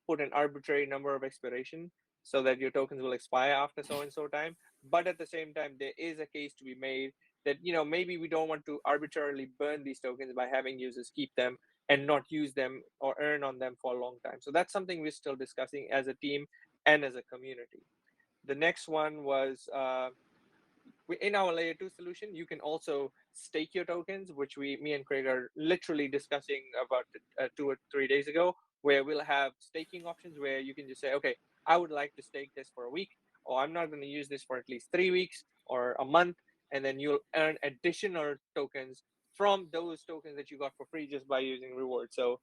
put an arbitrary number of expiration so that your tokens will expire after so and so time. But at the same time, there is a case to be made that, maybe we don't want to arbitrarily burn these tokens by having users keep them and not use them or earn on them for a long time. So that's something we're still discussing as a team and as a community. The next one was, in our layer 2 solution, you can also stake your tokens, which me and Craig are literally discussing about 2 or 3 days ago, where we'll have staking options where you can just say, okay, I would like to stake this for a week, or I'm not going to use this for at least 3 weeks or a month. And then you'll earn additional tokens from those tokens that you got for free just by using rewards. So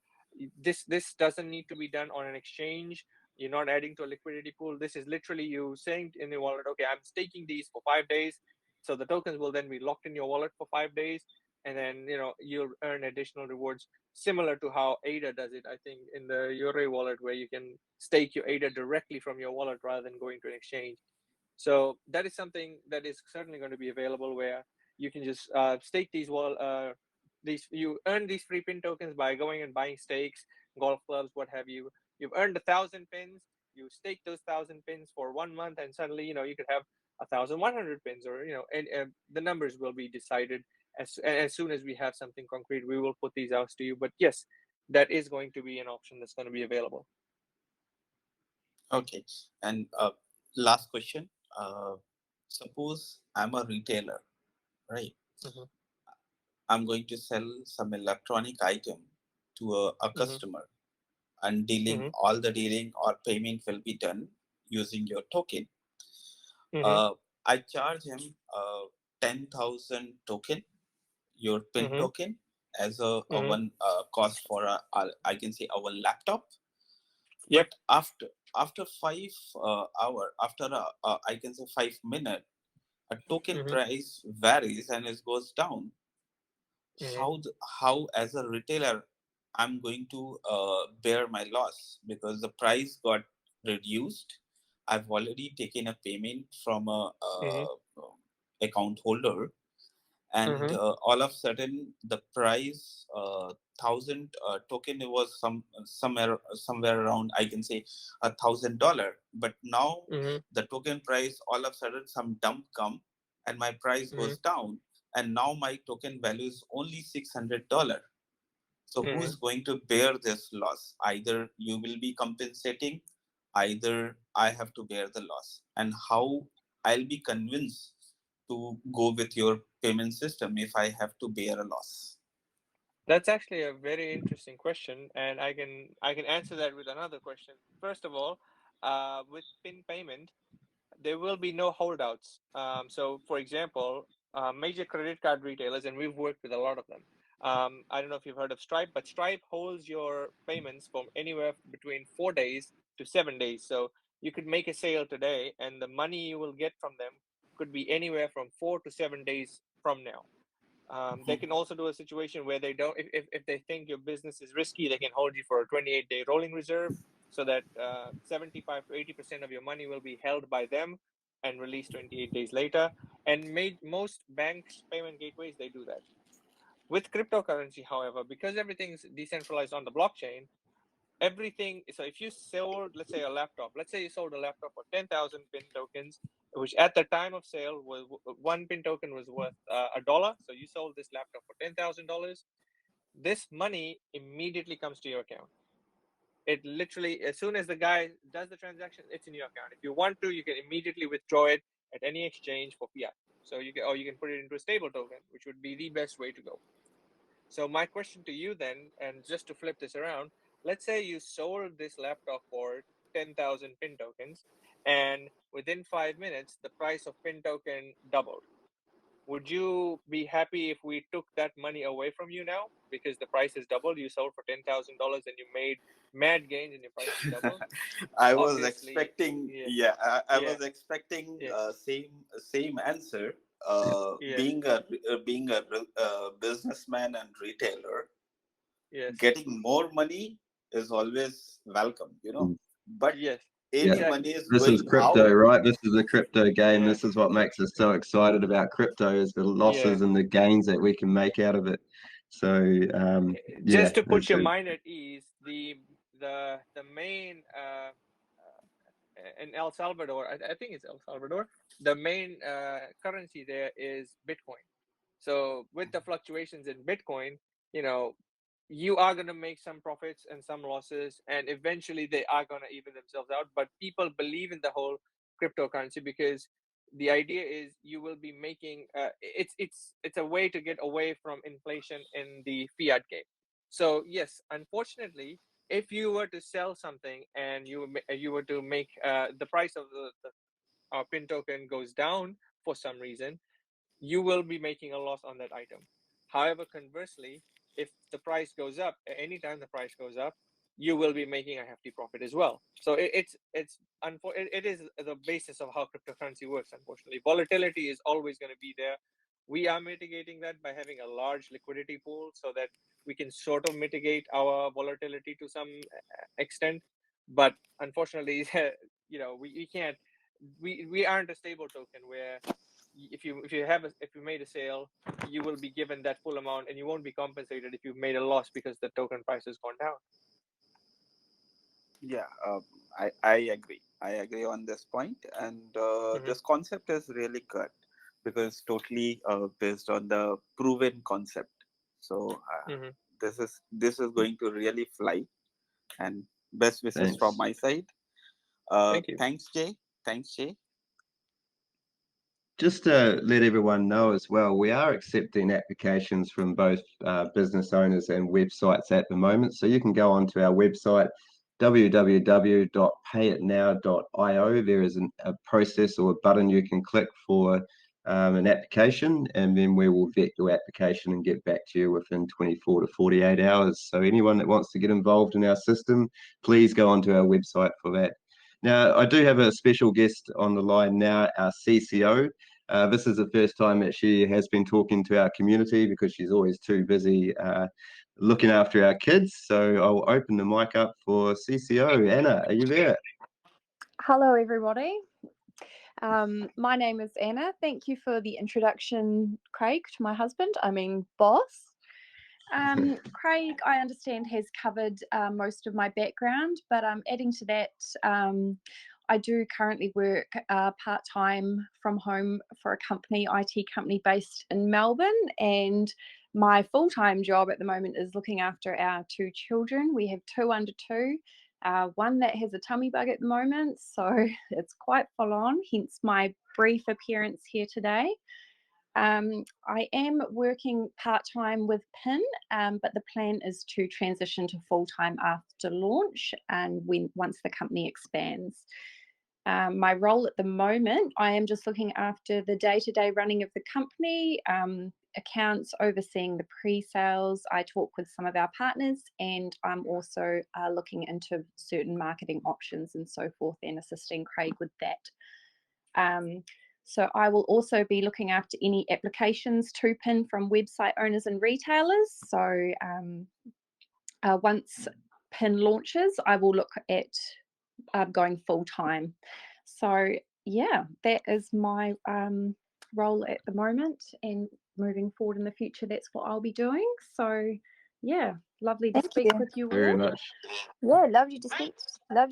this doesn't need to be done on an exchange. You're not adding to a liquidity pool. This is literally you saying in the wallet, okay, I'm staking these for 5 days. So the tokens will then be locked in your wallet for 5 days. And then, you'll earn additional rewards, similar to how ADA does it, I think, in the Yore wallet, where you can stake your ADA directly from your wallet rather than going to an exchange. So that is something that is certainly going to be available, where you can just stake these. You earn these free pin tokens by going and buying stakes, golf clubs, what have you. You've earned 1,000 pins. You stake those 1,000 pins for 1 month, and suddenly you could have 1,100 pins, or and the numbers will be decided as soon as we have something concrete. We will put these out to you. But yes, that is going to be an option that's going to be available. Okay, and last question. Uh, Suppose I'm a retailer, right? Mhm. I'm going to sell some electronic item to a Mhm. customer, and Mhm. all the dealing or payment will be done using your token. Mhm. Uh, I charge him 10,000 token, your pin Mhm. token, as a Mhm. one cost for I can say our laptop. Yep. But after 5 hour, after I can say 5 minute, a token Mhm. price varies and it goes down. Mhm. How as a retailer I'm going to bear my loss, because the price got reduced. I've already taken a payment from a Mhm. account holder, and Mhm. all of a sudden the price 1,000 token, it was somewhere around, I can say, $1,000. But now Mhm. the token price, all of a sudden some dump come, and my price Mhm. goes down, and now my token value is only $600. So who Mhm. is going to bear this loss? Either you will be compensating, either I have to bear the loss. And how I'll be convinced to go with your payment system if I have to bear a loss? That's actually a very interesting question, and I can answer that with another question. First of all, with PIN payment, there will be no holdouts. So, for example, major credit card retailers, and we've worked with a lot of them. I don't know if you've heard of Stripe, but Stripe holds your payments from anywhere between 4 days to 7 days. So you could make a sale today, and the money you will get from them could be anywhere from 4 to 7 days from now. They can also do a situation where they don't, if they think your business is risky, they can hold you for a 28-day rolling reserve so that 75 to 80% of your money will be held by them and released 28 days later. And most banks, payment gateways, they do that. With cryptocurrency, however, because everything's decentralized on the blockchain, everything. So if you sold, let's say, a laptop, let's say you sold a laptop for 10,000 PIN tokens, which at the time of sale was one PIN token was worth $1. So you sold this laptop for $10,000. This money immediately comes to your account. It literally, as soon as the guy does the transaction, it's in your account. If you want to, you can immediately withdraw it at any exchange for fiat. So you can, or you can put it into a stable token, which would be the best way to go. So my question to you then, and just to flip this around, let's say you sold this laptop for 10,000 PIN tokens, and within 5 minutes, the price of PIN token doubled. Would you be happy if we took that money away from you now because the price is doubled? You sold for $10,000 and you made mad gains and your price is doubled. I was Obviously, expecting, yeah, I yeah, was expecting yeah, same answer. yeah, Being a businessman and retailer, yes, getting more money is always welcome, Mm. But yes, Yeah, any money exactly, is this is going crypto, out. right? This is a crypto game. yeah, This is what makes us so excited about crypto is the yeah. losses and the gains that we can make out of it. So, yeah, Just to put it's your a, mind at ease, the main in El Salvador, I think it's El Salvador, the main currency there is Bitcoin. So with the fluctuations in Bitcoin, you know, you are going to make some profits and some losses, and eventually they are going to even themselves out. But people believe in the whole cryptocurrency because the idea is you will be making it's a way to get away from inflation in the fiat game. So yes, unfortunately, if you were to sell something and you were to make the price of the pin token goes down for some reason, you will be making a loss on that item. However, conversely, if the price goes up, anytime the price goes up, you will be making a hefty profit as well. So it is the basis of how cryptocurrency works. Unfortunately, volatility is always going to be there. We are mitigating that by having a large liquidity pool so that we can sort of mitigate our volatility to some extent. But unfortunately, we can't. We aren't a stable token where if you made a sale, you will be given that full amount and you won't be compensated if you've made a loss because the token price has gone down. Yeah, I agree. I agree on this point, and this concept is really good because totally based on the proven concept. So this is going to really fly, and best wishes from thanks. my side. Thank you. Thanks, Jay. Thanks, Jay. Just to let everyone know as well, we are accepting applications from both business owners and websites at the moment. So you can go onto our website, www.payitnow.io. There is a process or a button you can click for an application, and then we will vet your application and get back to you within 24 to 48 hours. So anyone that wants to get involved in our system, please go onto our website for that. Now, I do have a special guest on the line now, our CCO. This is the first time that she has been talking to our community because she's always too busy looking after our kids. So I'll open the mic up for CCO. Anna, are you there? Hello, everybody. My name is Anna. Thank you for the introduction, Craig, to my husband. I mean, boss. Craig, I understand, has covered most of my background, but adding to that, I do currently work part-time from home for a company, IT company based in Melbourne, and my full-time job at the moment is looking after our 2 children. We have 2 under 2, one that has a tummy bug at the moment, so it's quite full on, hence my brief appearance here today. I am working part-time with PIN, but the plan is to transition to full-time after launch and once the company expands. My role at the moment, I am just looking after the day-to-day running of the company, accounts, overseeing the pre-sales. I talk with some of our partners, and I'm also looking into certain marketing options and so forth and assisting Craig with that. So I will also be looking after any applications to PIN from website owners and retailers. So once PIN launches, I will look at going full-time. So yeah, that is my role at the moment, and moving forward in the future, that's what I'll be doing. So yeah, lovely to speak with you very all. much. Yeah, lovely to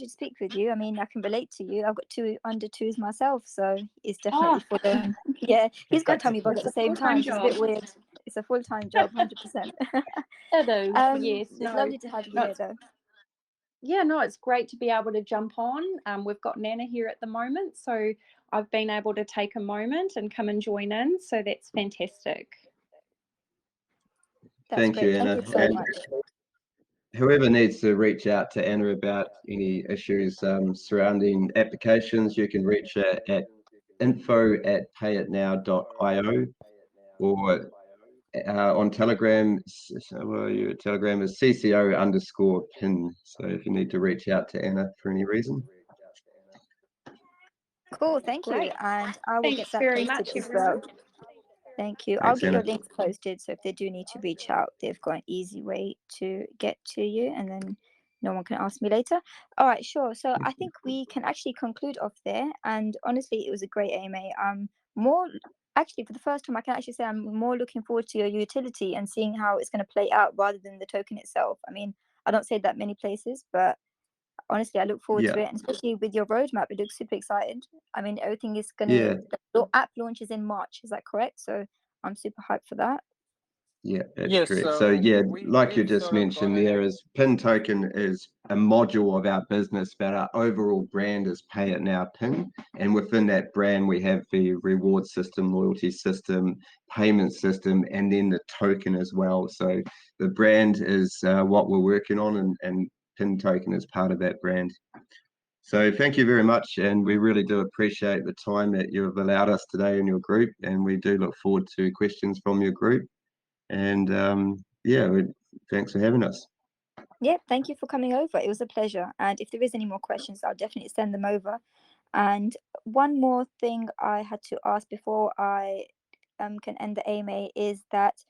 speak with you. I mean, I can relate to you. I've got 2 under 2s myself, so it's definitely for them. Yeah, he's got tummy bugs at the same time. It's a bit weird. It's a full-time job, 100%. It is, yes. It's lovely to have you here, though. Yeah, no, it's great to be able to jump on. We've got Nana here at the moment, so I've been able to take a moment and come and join in. So that's fantastic. That's Thank great. you, Anna. Thank you so And much. whoever needs to reach out to Anna about any issues surrounding applications, you can reach her at info@payitnow.io or on Telegram. Your Telegram is CCO_PIN. So if you need to reach out to Anna for any reason. Cool, thank you. Great. And I will get Thanks that very posted much, as everyone. well. Thank you. I'll Thanks, get your Anna. links posted, so if they do need to reach out, they've got an easy way to get to you, and then no one can ask me later. All right, sure. So I think we can actually conclude off there. And honestly, it was a great AMA. Actually, for the first time, I can actually say I'm more looking forward to your utility and seeing how it's going to play out rather than the token itself. I mean, I don't say that many places, but honestly, I look forward to it, and especially with your roadmap, it looks super excited. I mean, everything is gonna. The app launches in March. Is that correct? So I'm super hyped for that. Yeah, that's Yes, correct. So so yeah, like you we've just sort of mentioned, gone there ahead. is PIN token is a module of our business, but our overall brand is Pay It Now PIN. And within that brand, we have the reward system, loyalty system, payment system, and then the token as well. So the brand is what we're working on, and PIN token is part of that brand. So thank you very much, and we really do appreciate the time that you've allowed us today in your group, and we do look forward to questions from your group. And thanks for having us. Yeah, thank you for coming over. It was a pleasure. And if there is any more questions, I'll definitely send them over. And one more thing I had to ask before I can end the AMA is that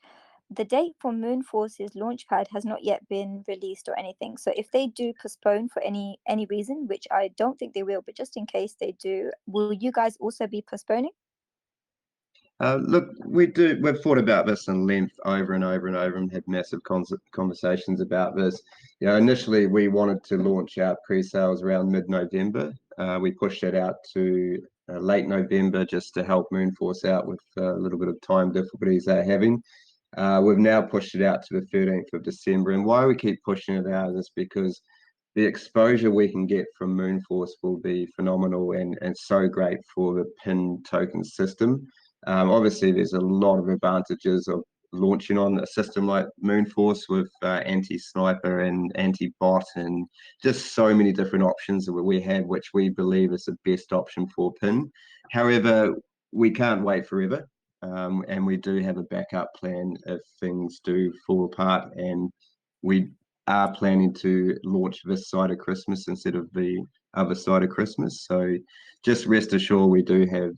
the date for Moonforce's launchpad has not yet been released or anything. So if they do postpone for any reason, which I don't think they will, but just in case they do, will you guys also be postponing? Look, we've thought about this in length over and over and over, and had massive conversations about this. You know, initially we wanted to launch our pre-sales around mid-November. We pushed it out to late November just to help Moonforce out with a little bit of time difficulties they're having. We've now pushed it out to the 13th of December. And why we keep pushing it out is because the exposure we can get from Moonforce will be phenomenal and so great for the PIN token system. Obviously, there's a lot of advantages of launching on a system like Moonforce with anti-sniper and anti-bot and just so many different options that we have, which we believe is the best option for PIN. However, we can't wait forever. And we do have a backup plan if things do fall apart, and we are planning to launch this side of Christmas instead of the other side of Christmas. So just rest assured we do have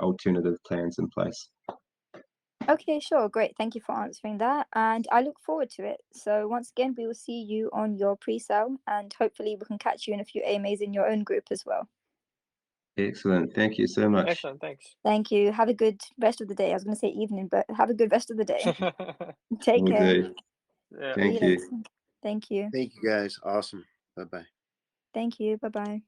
alternative plans in place. Okay, sure, great. Thank you for answering that, and I look forward to it. So once again, we will see you on your pre-sale, and hopefully we can catch you in a few AMAs in your own group as well. Excellent. Thank you so much. Excellent. Thanks. Thank you. Have a good rest of the day. I was going to say evening, but have a good rest of the day. Take Will care. do. Yeah. Thank you. Thank you. Thank you guys. Awesome. Bye-bye. Thank you. Bye-bye.